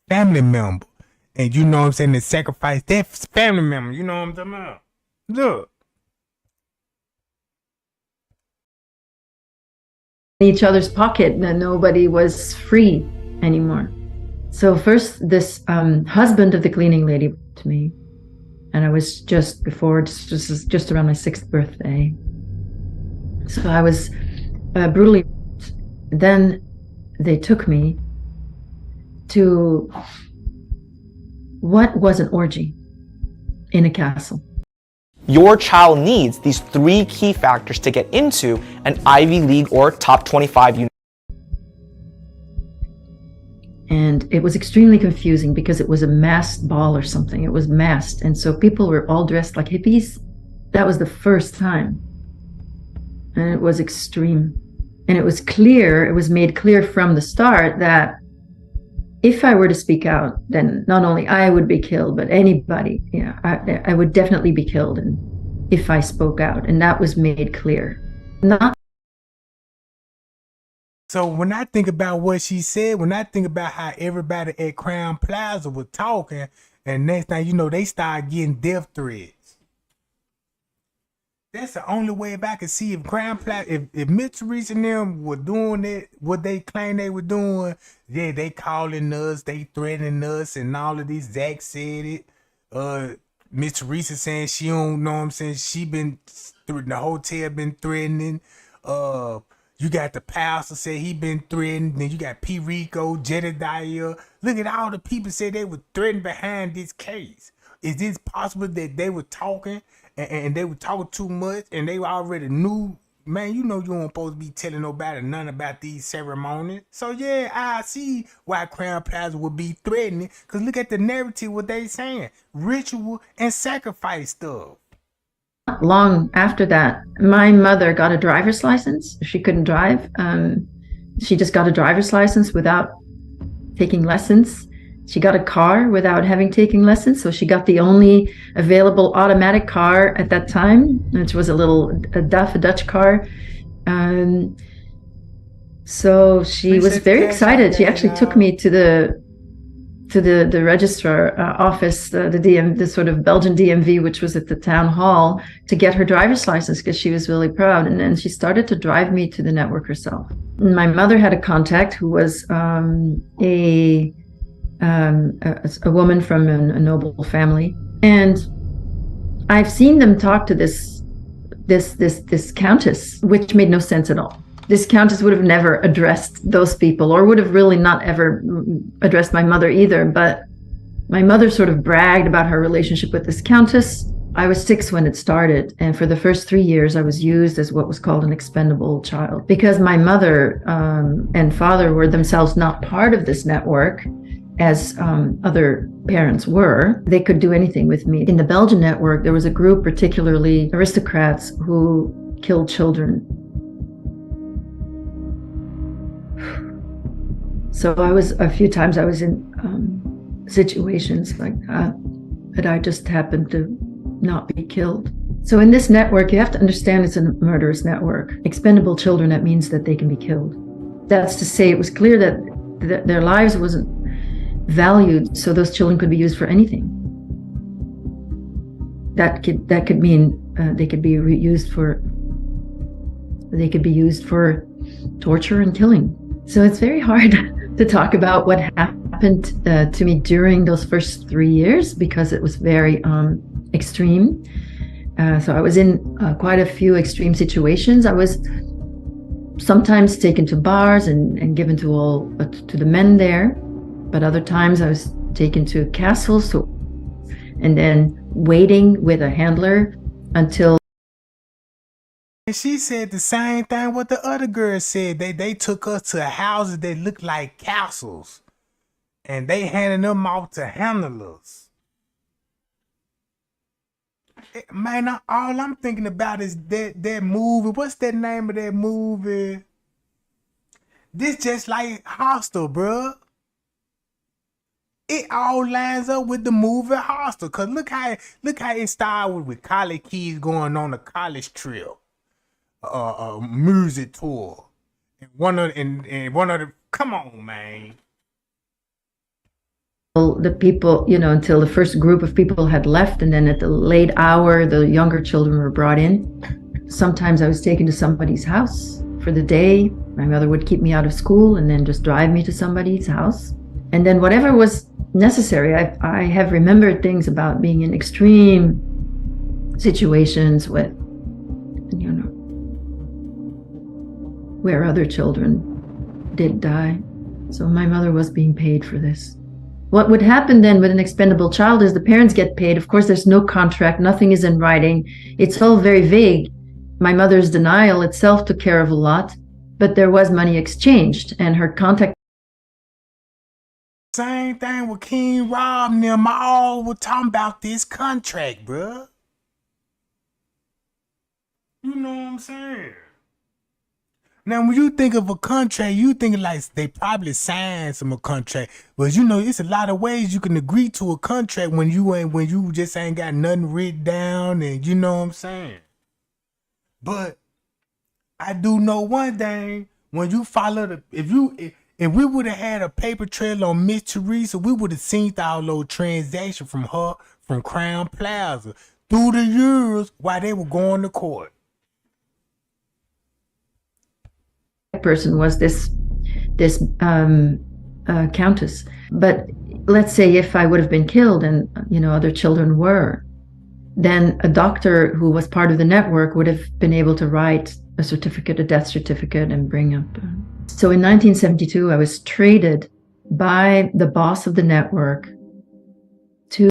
family member, and you know what I'm saying, to sacrifice that family member. You know what I'm talking about? Look. Each other's pocket, and nobody was free anymore. So first, this husband of the cleaning lady to me, and I was just around my 6th birthday. So I was brutally. Then they took me to what was an orgy in a castle. Your child needs these 3 key factors to get into an Ivy League or top 25 university. And it was extremely confusing because it was a masked ball or something. It was masked. And so people were all dressed like hippies. That was the first time. And it was extreme. And it was clear, it was made clear from the start that if I were to speak out, then not only I would be killed, but anybody, I would definitely be killed if I spoke out. And that was made clear. So when I think about what she said, when I think about how everybody at Crown Plaza was talking, and next thing you know, they started getting death threats. That's the only way if I could see if Crown Plaza, if Miss Teresa and them were doing it, what they claim they were doing, yeah, they calling us, they threatening us, and all of this. Zack said it. Miss Teresa saying she don't know what I'm saying. She been through the hotel, been threatening. You got the pastor say he been threatened. Then you got P. Rico, Jedediah. Look at all the people say they were threatened behind this case. Is this possible that they were talking and they were talking too much and they already knew? Man, you know you weren't supposed to be telling nobody none about these ceremonies. So yeah, I see why Crown Plaza would be threatening. Because look at the narrative, what they saying. Ritual and sacrifice stuff. Long after that, my mother got a driver's license. She couldn't drive. She just got a driver's license without taking lessons. She got a car without having taken lessons. So she got the only available automatic car at that time, which was a Dutch car. So she was very excited. She actually took me to the registrar office, the sort of Belgian DMV, which was at the town hall, to get her driver's license because she was really proud. And then she started to drive me to the network herself. My mother had a contact who was a woman from a noble family, and I've seen them talk to this countess, which made no sense at all. This countess would have never addressed those people, or would have really not ever addressed my mother either. But my mother sort of bragged about her relationship with this countess. I was 6 when it started, and for the first 3 years I was used as what was called an expendable child. Because my mother and father were themselves not part of this network, as other parents were, they could do anything with me. In the Belgian network, there was a group, particularly aristocrats, who killed children. So a few times I was in situations like that, but I just happened to not be killed. So in this network, you have to understand it's a murderous network. Expendable children, that means that they can be killed. That's to say, it was clear that their lives wasn't valued, so those children could be used for anything. That could mean they could be used for torture and killing. So it's very hard to talk about what happened to me during those first 3 years, because it was very extreme. So I was in quite a few extreme situations. I was sometimes taken to bars and given to the men there, but other times I was taken to castles, and then waiting with a handler until. And she said the same thing what the other girls said. They took us to houses that looked like castles, and they handed them off to handlers. Man, all I'm thinking about is that movie. What's that name of that movie? This just like Hostel, bruh. It all lines up with the movie Hostel. Cause look how it started with college kids going on a college trip, a music tour, and one of the come on, man. The people, until the first group of people had left, and then at the late hour, the younger children were brought in. Sometimes I was taken to somebody's house for the day. My mother would keep me out of school and then just drive me to somebody's house. And then whatever was necessary, I have remembered things about being in extreme situations with, where other children did die. So my mother was being paid for this. What would happen then with an expendable child is the parents get paid. Of course, there's no contract, nothing is in writing. It's all very vague. My mother's denial itself took care of a lot, but there was money exchanged, and her contact. Same thing with King Rob and them. All were talking about this contract, bruh. You know what I'm saying? Now, when you think of a contract, you think like they probably signed some contract. But it's a lot of ways you can agree to a contract when you just ain't got nothing written down, and you know what I'm saying. But I do know one thing: when you follow if we would have had a paper trail on Miss Teresa, we would have seen all those transactions from her from Crown Plaza through the years while they were going to court. Person was this countess. But let's say if I would have been killed and other children were, then a doctor who was part of the network would have been able to write a death certificate, and bring up. So in 1972, I was traded by the boss of the network to.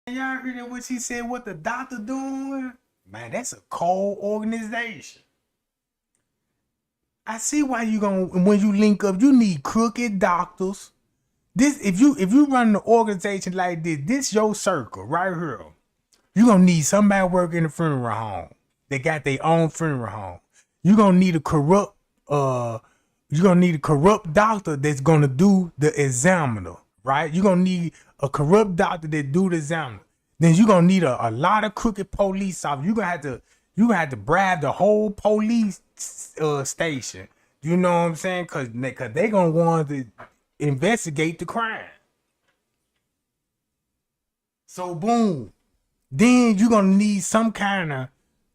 Y'all heard what she said? What the doctor doing? Man, that's a cold organization. I see why when you link up, you need crooked doctors. This if you run an organization like this your circle right here. You're gonna need somebody working in the funeral home. They got their own funeral home. You're gonna need a corrupt doctor that's gonna do the examiner, right? You're gonna need a corrupt doctor that do the examiner. Then you're gonna need a lot of crooked police officers. You're gonna have to bribe the whole police station. You know what I'm saying? Cause they gonna want to investigate the crime. So boom. Then you're gonna need some kind of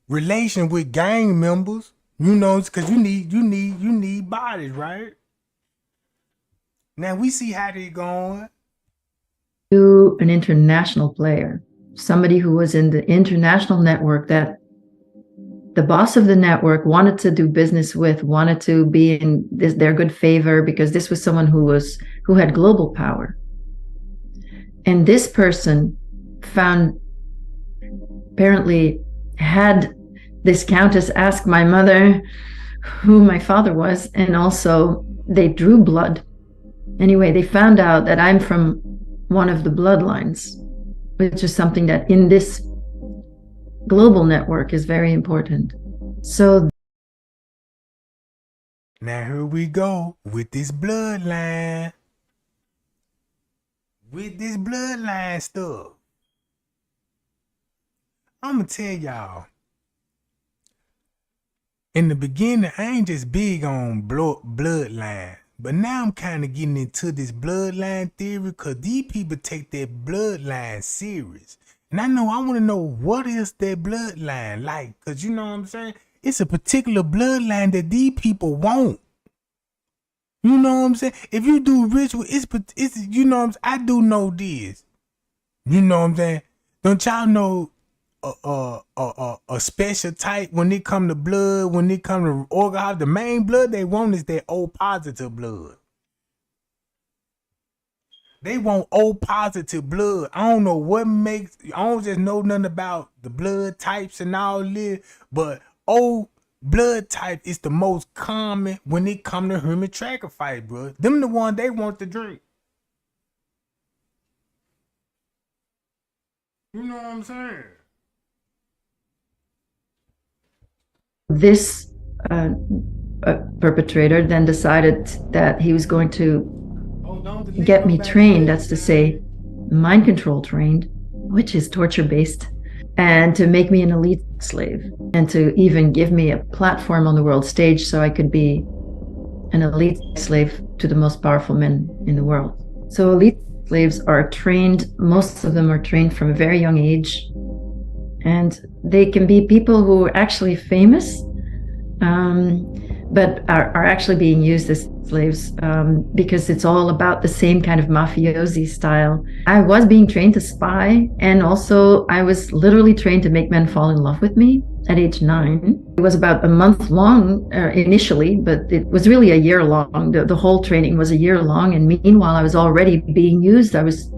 relation with gang members. Cause you need bodies, right? Now we see how they going. To an international player, somebody who was in the international network that the boss of the network wanted to do business with, wanted to be in their good favor, because this was someone who had global power. And this person apparently had this countess ask my mother who my father was, and also they drew blood. Anyway, they found out that I'm from one of the bloodlines, which is something that in this global network is very important. So now here we go with this bloodline. With this bloodline stuff. I'm gonna tell y'all. In the beginning, I ain't just big on bloodline, but now I'm kind of getting into this bloodline theory because these people take their bloodline serious. And I want to know what is their bloodline like, because you know what I'm saying? It's a particular bloodline that these people want. You know what I'm saying? If you do ritual, it's you know what I'm saying? I do know this. You know what I'm saying? Don't y'all know a special type when it come to blood, when it come to organ? The main blood they want is their O positive blood. They want O positive blood. I don't know what makes, I don't just know nothing about the blood types and all this, but O blood type is the most common when it come to human sacrifice, bro. Them the one they want to drink. You know what I'm saying? This perpetrator then decided that he was going to get me trained, that's to say, mind control trained, which is torture based, and to make me an elite slave, and to even give me a platform on the world stage so I could be an elite slave to the most powerful men in the world. So elite slaves are trained, most of them are trained from a very young age, and they can be people who are actually famous, but are actually being used as slaves because it's all about the same kind of mafiosi style. I was being trained to spy, and also I was literally trained to make men fall in love with me at age 9. It was about a month long initially, but it was really a year long. The whole training was a year long, and meanwhile I was already being used. I was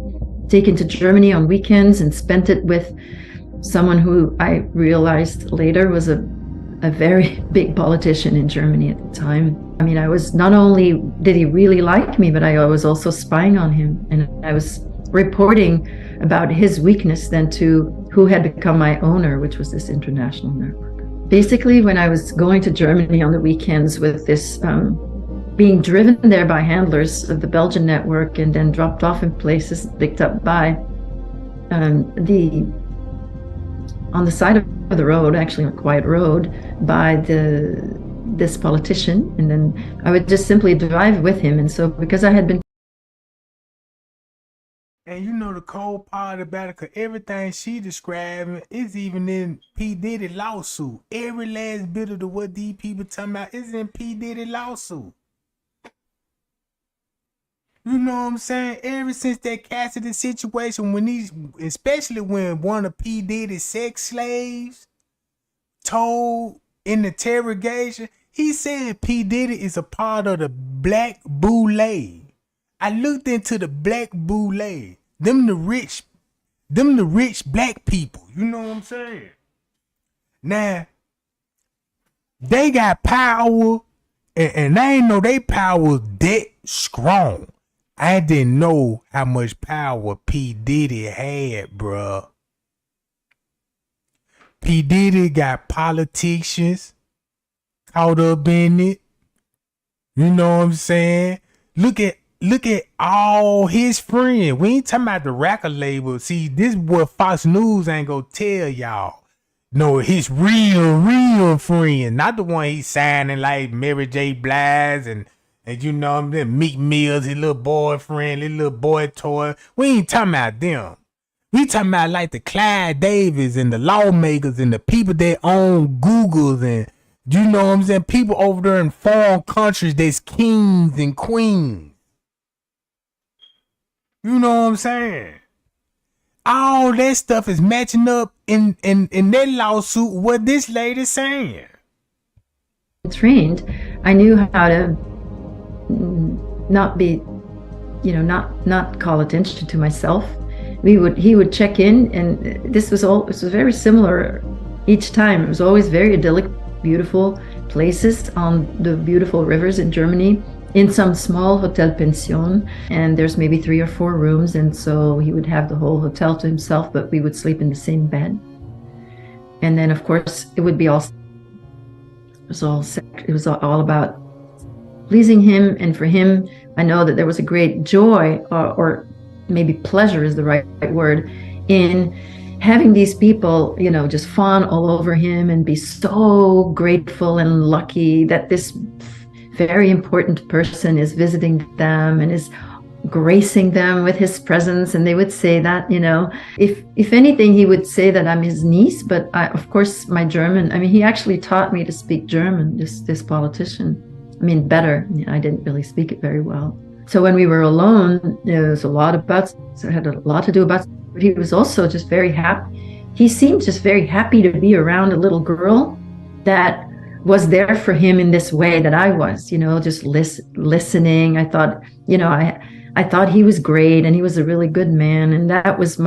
taken to Germany on weekends and spent it with someone who I realized later was a very big politician in Germany at the time. I mean, I was, not only did he really like me, but I was also spying on him, and I was reporting about his weakness then to who had become my owner, which was this international network. Basically, when I was going to Germany on the weekends with this, being driven there by handlers of the Belgian network and then dropped off in places, picked up by on the side of the road, actually on a quiet road, by this politician, and then I would just simply drive with him. And so because I had been, and you know the cold part about it, cause everything she describing is even in P. Diddy lawsuit. Every last bit of what these people talking about is in P. Diddy lawsuit. You know what I'm saying? Ever since that Cassidy situation, especially when one of P. Diddy's sex slaves told in the interrogation, he said P. Diddy is a part of the Black Boule. I looked into the Black Boule. Them the rich black people. You know what I'm saying? Now, they got power, and I ain't know they power was that strong. I didn't know how much power P. Diddy had, bruh. P. Diddy got politicians caught up in it. You know what I'm saying? Look at all his friends. We ain't talking about the record label. See, this is what Fox News ain't gonna tell y'all. No, his real friend, not the one he's signing like Mary J. Blige and you know what I'm Meek Mills, his little boyfriend, his little boy toy. We ain't talking about them. We talking about like the Clyde Davis and the lawmakers and the people that own Googles, and you know what I'm saying? People over there in foreign countries that's kings and queens. You know what I'm saying? All that stuff is matching up in that lawsuit what this lady's saying. Trained, I knew how to not be, not call attention to myself. He would check in, and this was very similar each time. It was always very idyllic, beautiful places on the beautiful rivers in Germany, in some small hotel pension, and there's maybe 3 or 4 rooms, and so he would have the whole hotel to himself, but we would sleep in the same bed. And then of course it would be all, it was all about pleasing him, and for him, I know that there was a great joy, or maybe pleasure is the right word, in having these people, just fawn all over him and be so grateful and lucky that this very important person is visiting them and is gracing them with his presence. And they would say that, if anything, he would say that I'm his niece. But of course, my German, he actually taught me to speak German, this politician. Better. I didn't really speak it very well. So when we were alone, it was a lot about, so it had a lot to do about, but he was also just very happy. He seemed just very happy to be around a little girl that was there for him in this way that I was, just listening. I thought, I thought he was great and he was a really good man. And that was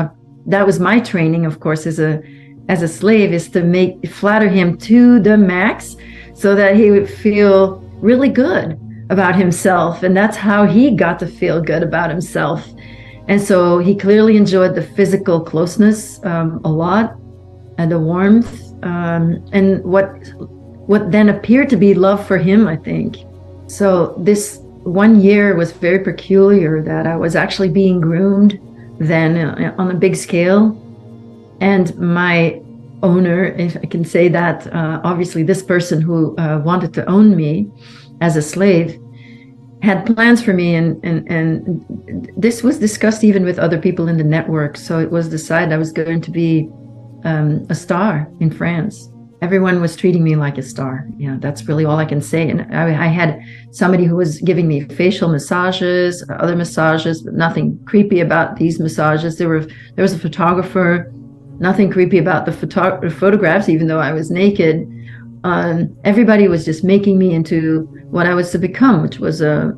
my training, of course, as a slave, is to flatter him to the max so that he would feel really good about himself. And that's how he got to feel good about himself. And so he clearly enjoyed the physical closeness a lot, and the warmth, and what then appeared to be love for him, I think. So this 1 year was very peculiar, that I was actually being groomed then on a big scale. And my owner, if I can say that, obviously this person who wanted to own me as a slave had plans for me, and this was discussed even with other people in the network. So it was decided I was going to be a star in France. Everyone was treating me like a star. That's really all I can say. And I had somebody who was giving me facial massages, other massages, but nothing creepy about these massages. There was a photographer, nothing creepy about the photographs, even though I was naked. Everybody was just making me into what I was to become, which was a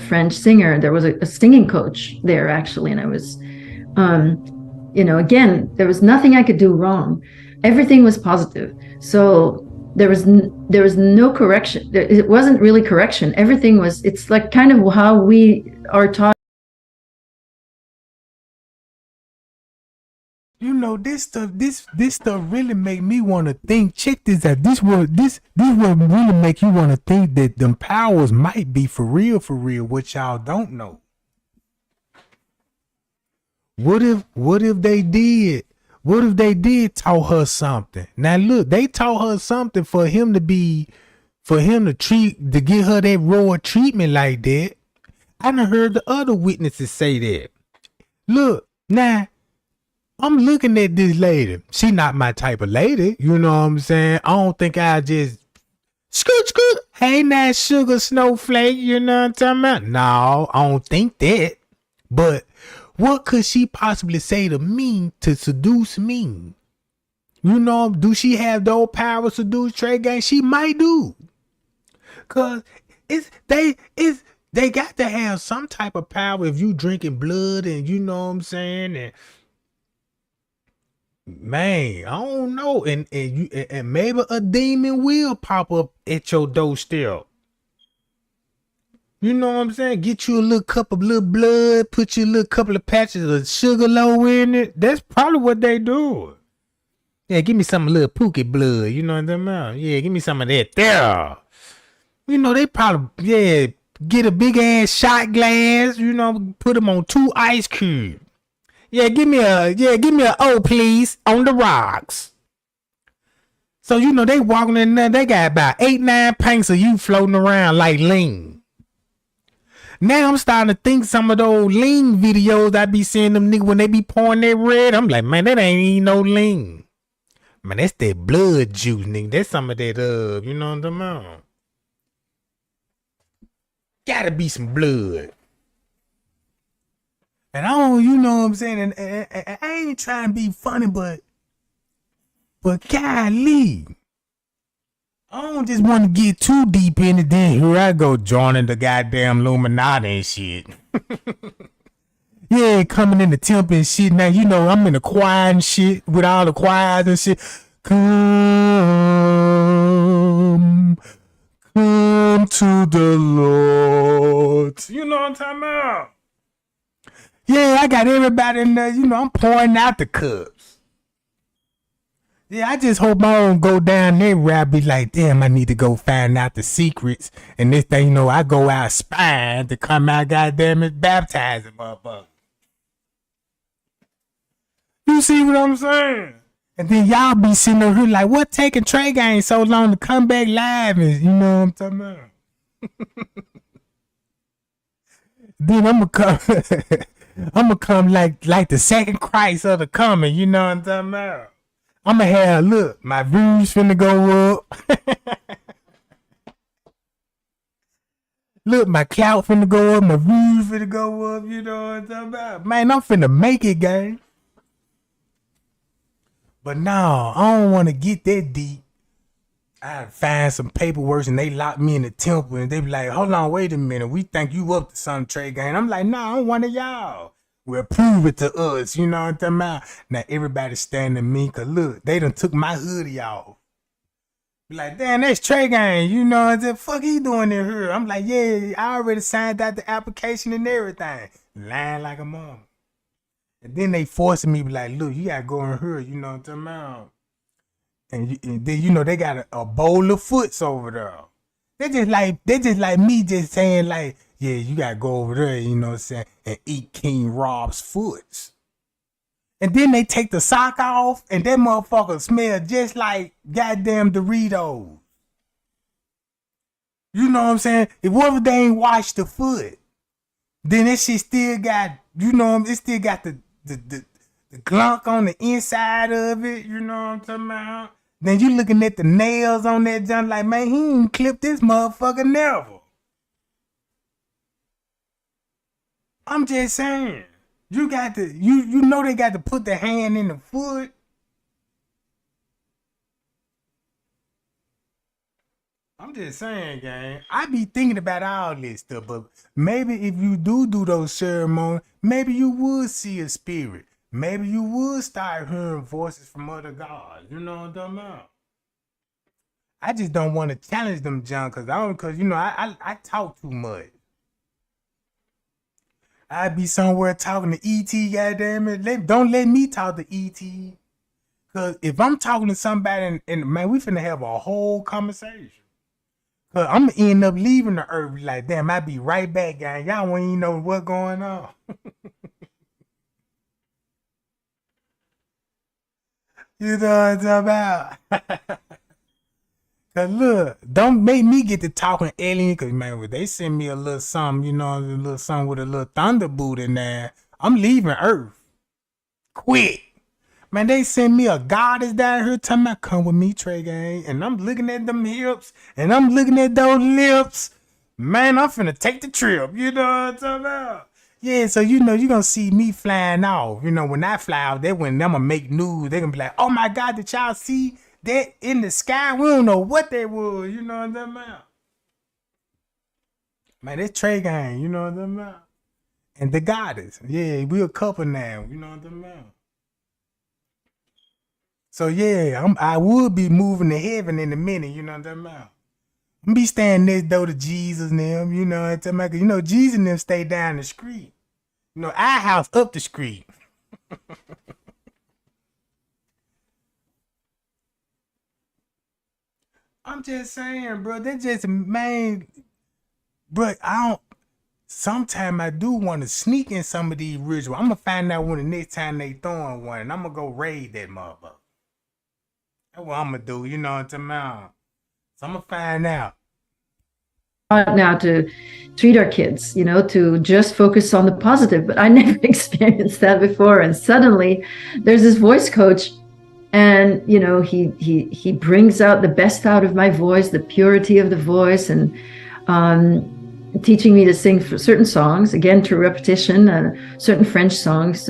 French singer. There was a singing coach there, actually, and I was, again, there was nothing I could do wrong. Everything was positive. So there was no correction. It wasn't really correction. Everything was. It's like kind of how we are taught. This stuff really make me want to think. Check this out. This will really make you want to think that them powers might be for real, what y'all don't know. What if they did? What if they did taught her something? Now look, they taught her something for him to give her that raw treatment like that. I done heard the other witnesses say that. Look, now I'm looking at this lady. She not my type of lady. You know what I'm saying? I don't think I just scoot. Hey, now sugar snowflake. You know what I'm talking about? No, I don't think that. But what could she possibly say to me to seduce me? Do she have those powers to seduce Trey Gang? She might do. Cause they got to have some type of power if you drinking blood, and you know what I'm saying, and man, I don't know, and maybe a demon will pop up at your doorstep. You know what I'm saying? Get you a little cup of little blood, put you a little couple of patches of sugar low in it. That's probably what they do. Yeah, give me some little pookie blood. You know what I'm talking about? Yeah, give me some of that there. They probably, get a big ass shot glass, put them on 2 ice cubes. Yeah, give me a O, please, on the rocks. So, they walking in there, they got about 8-9 pints of you floating around like lean. Now I'm starting to think some of those lean videos I be seeing them niggas when they be pouring that red. I'm like, man, that ain't even no lean. Man, that's that blood juice, nigga. That's some of that, you know what I'm talking about? Gotta be some blood. And I don't, you know what I'm saying? And I ain't trying to be funny, but golly, I don't just want to get too deep in it. Then here I go joining the goddamn Illuminati and shit. Yeah, coming in the temple and shit. Now, I'm in the choir and shit with all the choirs and shit. Come to the Lord. You know what I'm talking about? Yeah, I got everybody in there. I'm pouring out the cups. Yeah, I just hope I don't go down there where I be like, damn, I need to go find out the secrets. And this thing, I go out spying to come out, goddamn it, baptizing, motherfucker. You see what I'm saying? And then y'all be sitting over here like, what taking Trey Gang so long to come back live? And you know what I'm talking about? Then I'm gonna come, I'm gonna come like the second Christ of the coming. You know what I'm talking about? I'm gonna have look, my views finna go up. Look, my clout finna go up, my views finna go up. You know what I'm talking about? Man, I'm finna make it, gang. But no, I don't want to get that deep. I find some paperwork and they lock me in the temple and they be like, hold on, wait a minute. We think you up to some trade game. I'm like, nah, I'm one of y'all. Well, prove it to us. You know what I'm talking about? Now everybody standing me because look, they done took my hoodie off. Be like, damn, that's Trey Gang. You know what the fuck he doing in here? I'm like, yeah, I already signed out the application and everything. Lying like a mom. And then they forcing me, be like, look, you gotta go in here. You know what I'm talking about? And then you know they got a bowl of foots over there. They just like me just saying like, yeah, you gotta go over there, you know what I'm saying, and eat King Rob's foots. And then they take the sock off and that motherfucker smell just like goddamn Doritos. You know what I'm saying? If whatever they ain't washed the foot, then that shit still got, you know, it still got the glunk on the inside of it, you know what I'm talking about? Then you looking at the nails on that junk like, man, he ain't clipped this motherfucker never. I'm just saying, you got to, you know they got to put the hand in the foot. I'm just saying, gang, I be thinking about all this stuff, but maybe if you do those ceremonies, maybe you would see a spirit. Maybe you would start hearing voices from other gods. You know what I'm talking about? I just don't want to challenge them, John, because you know, I talk too much. I'd be somewhere talking to E.T., goddamn it. Don't let me talk to E.T. Because if I'm talking to somebody, and man, we finna have a whole conversation. Because I'm going to end up leaving the earth like, damn, I'll be right back, gang. Y'all won't even know what's going on. You know what I'm talking about? Cause look, don't make me get to talking alien. Cause man, when they send me a little something, you know, a little something with a little thunderbolt in there, I'm leaving Earth. Quick. Man, they send me a goddess down here telling me, come with me, Trey Gang. And I'm looking at them hips and I'm looking at those lips. Man, I'm finna take the trip. You know what I'm talking about? Yeah, so you know, you're gonna see me flying off. You know, when I fly off, I'm gonna make news. They're gonna be like, oh my God, did y'all see that in the sky? We don't know what they was. You know what I'm talking about? Man, it's Trey Gang. You know what I'm talking about? And the goddess. Yeah, we a couple now. You know what I'm talking about? So yeah, I would be moving to heaven in a minute. You know what I'm talking about? I'm be standing next door to Jesus and them. You know what I'm talking about? You know, Jesus and them stay down the street. You know, our house up the street. I'm just saying, bro. They just, man, bro, sometimes I do want to sneak in some of these rituals. I'm going to find out when the next time they throwing one, and I'm going to go raid that motherfucker. That's what I'm going to do, you know what I'm talking about? So I'm going to find out. Now to treat our kids, you know, to just focus on the positive, but I never experienced that before. And suddenly there's this voice coach and, you know, he brings out the best out of my voice, the purity of the voice, and teaching me to sing for certain songs, again, through repetition, certain French songs,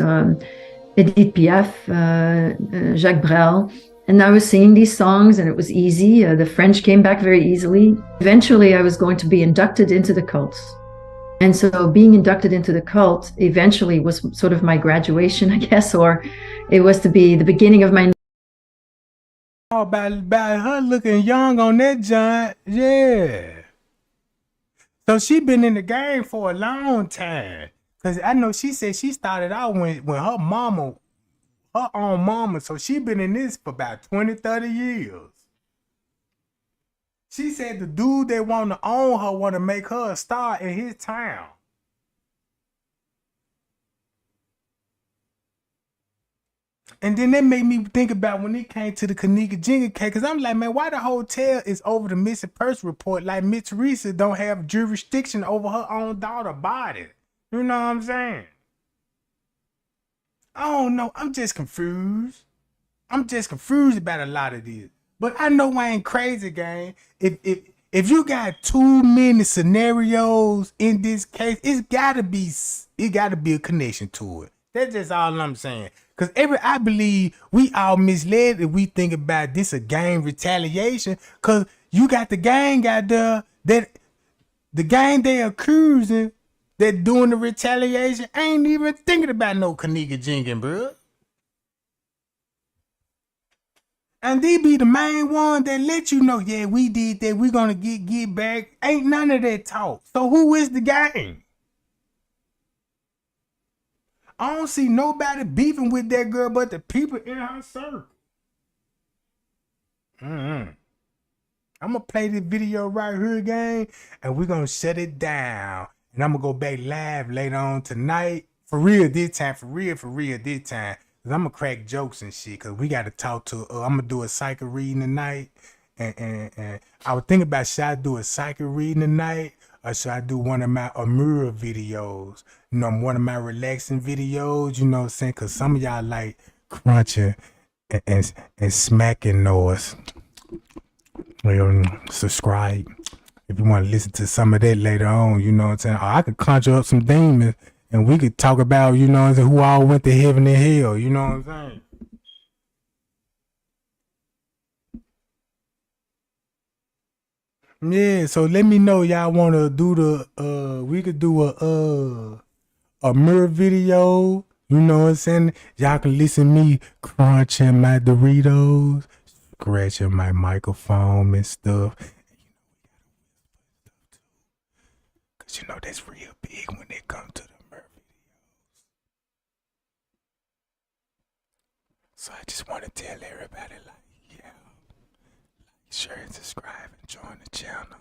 Edith Piaf, Jacques Brel. And I was singing these songs and it was easy. The French came back very easily. Eventually, I was going to be inducted into the cult. And so being inducted into the cult eventually was sort of my graduation, I guess, or it was to be the beginning of my... Oh, about her looking young on that giant, yeah. So she been in the game for a long time. Because I know she said she started out when her mama... her own mama, so she been in this for about 20, 30 years. She said the dude that want to own her want to make her a star in his town. And then that made me think about when it came to the Kenneka Jenkins case, because I'm like, man, why the hotel is over the missing person report? Like Miss Teresa don't have jurisdiction over her own daughter's body. You know what I'm saying? I don't know. I'm just confused. I'm just confused about a lot of this. But I know I ain't crazy, gang. If you got too many scenarios in this case, it gotta be a connection to it. That's just all I'm saying. Cause I believe we all misled if we think about this a gang retaliation. Cause you got the gang out there that the gang they accusing that doing the retaliation ain't even thinking about no Kenneka Jenkins, bro. And they be the main one that let you know, yeah, we did that. We gonna get back. Ain't none of that talk. So who is the gang? I don't see nobody beefing with that girl but the people in her circle. I'm gonna play this video right here again, and we're gonna shut it down. And I'm gonna go back live later on tonight. For real this time. For real this time. Cause I'm gonna crack jokes and shit. Cause we gotta talk to. I'm gonna do a psychic reading tonight. And I was thinking about, should I do a psychic reading tonight, or should I do one of my Amura videos? You know, one of my relaxing videos. You know what I'm saying? Cause some of y'all like crunching and smacking noise. Well, subscribe if you want to listen to some of that later on. You know what I'm saying? Or I could conjure up some demons. And we could talk about, you know what I'm saying, who all went to heaven and hell, you know what I'm saying? Yeah, so let me know y'all want to do we could do a mirror video, you know what I'm saying? Y'all can listen to me crunching my Doritos, scratching my microphone and stuff. Cause you know that's real big when it comes to the So I just want to tell everybody, like, yeah, like, share and subscribe and join the channel.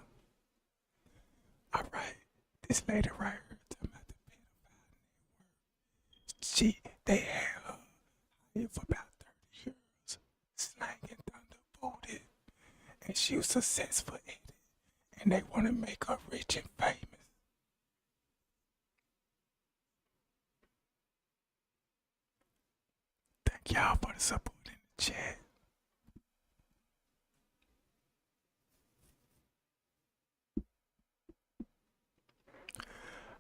All right, this lady right here talking about the pedophile network. They had her here for about 30 years, slanging thunderbolted, and she was successful at it. And they want to make her rich and famous. Thank y'all for the support in the chat.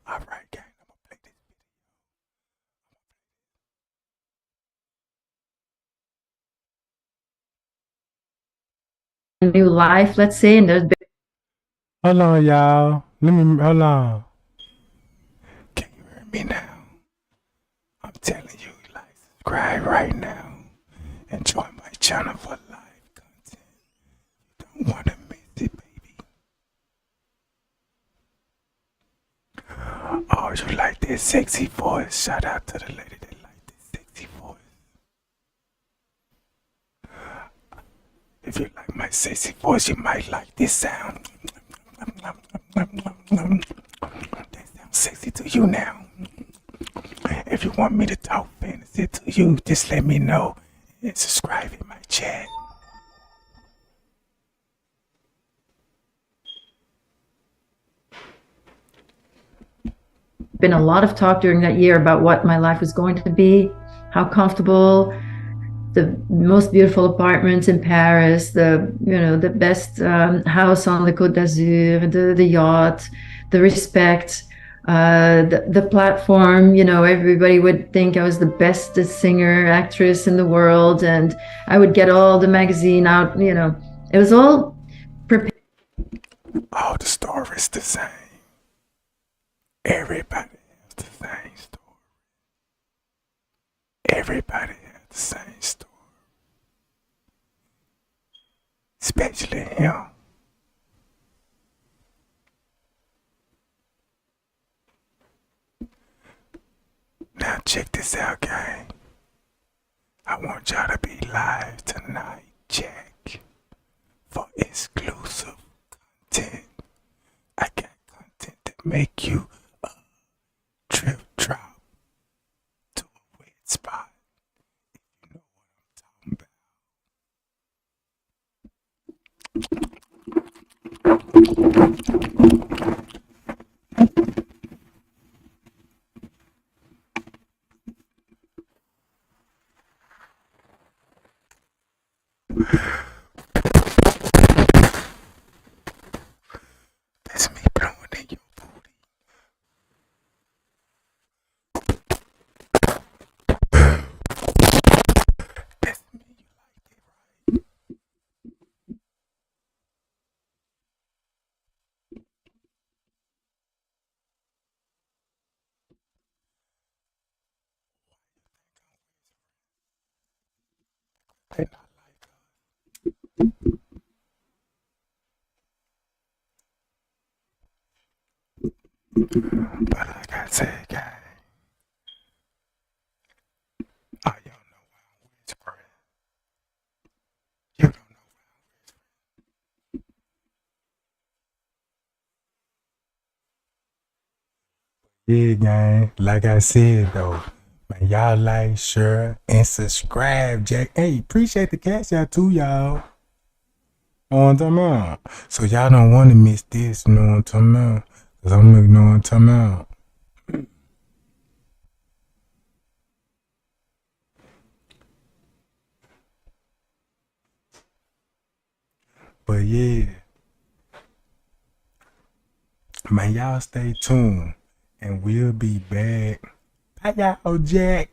All right, gang, I'm gonna play this New life, let's say, and there's been. Hold on, y'all. Hold on. Can you hear me now? I'm telling you, like, subscribe right now and join my channel for live content. You don't want to miss it, baby. Oh, you like that sexy voice? Shout out to the lady that like this sexy voice. If you like my sexy voice, you might like this sound. That sounds sexy to you now. If you want me to talk fantasy to you, just let me know and subscribe in my chat. Been a lot of talk during that year about what my life was going to be, how comfortable, the most beautiful apartments in Paris, the best house on the Côte d'Azur, the yacht, the respect, the platform. You know, everybody would think I was the best singer, actress in the world, and I would get all the magazine out. You know, it was all prepared. All the stories the same. Everybody has the same story. Everybody has the same story. Especially him. Now check this out, gang. I want y'all to be live tonight, Jack, for exclusive content. I got content that make you trip drop to a wet spot. If you know That's me blowing in your booty. That's me. They not like us. But like I said, guys, oh, you don't know why I'm whispering. You don't know why. Yeah, gang. Like I said, though, man, y'all like, share, and subscribe, Jack. Hey, appreciate the cash out too, y'all. Know what I'm talking about? So y'all don't want to miss this, you know what I'm talking about? Because I'm looking, know what I'm talking about. But yeah, man, y'all stay tuned, and we'll be back. Bye, y'all, Jack.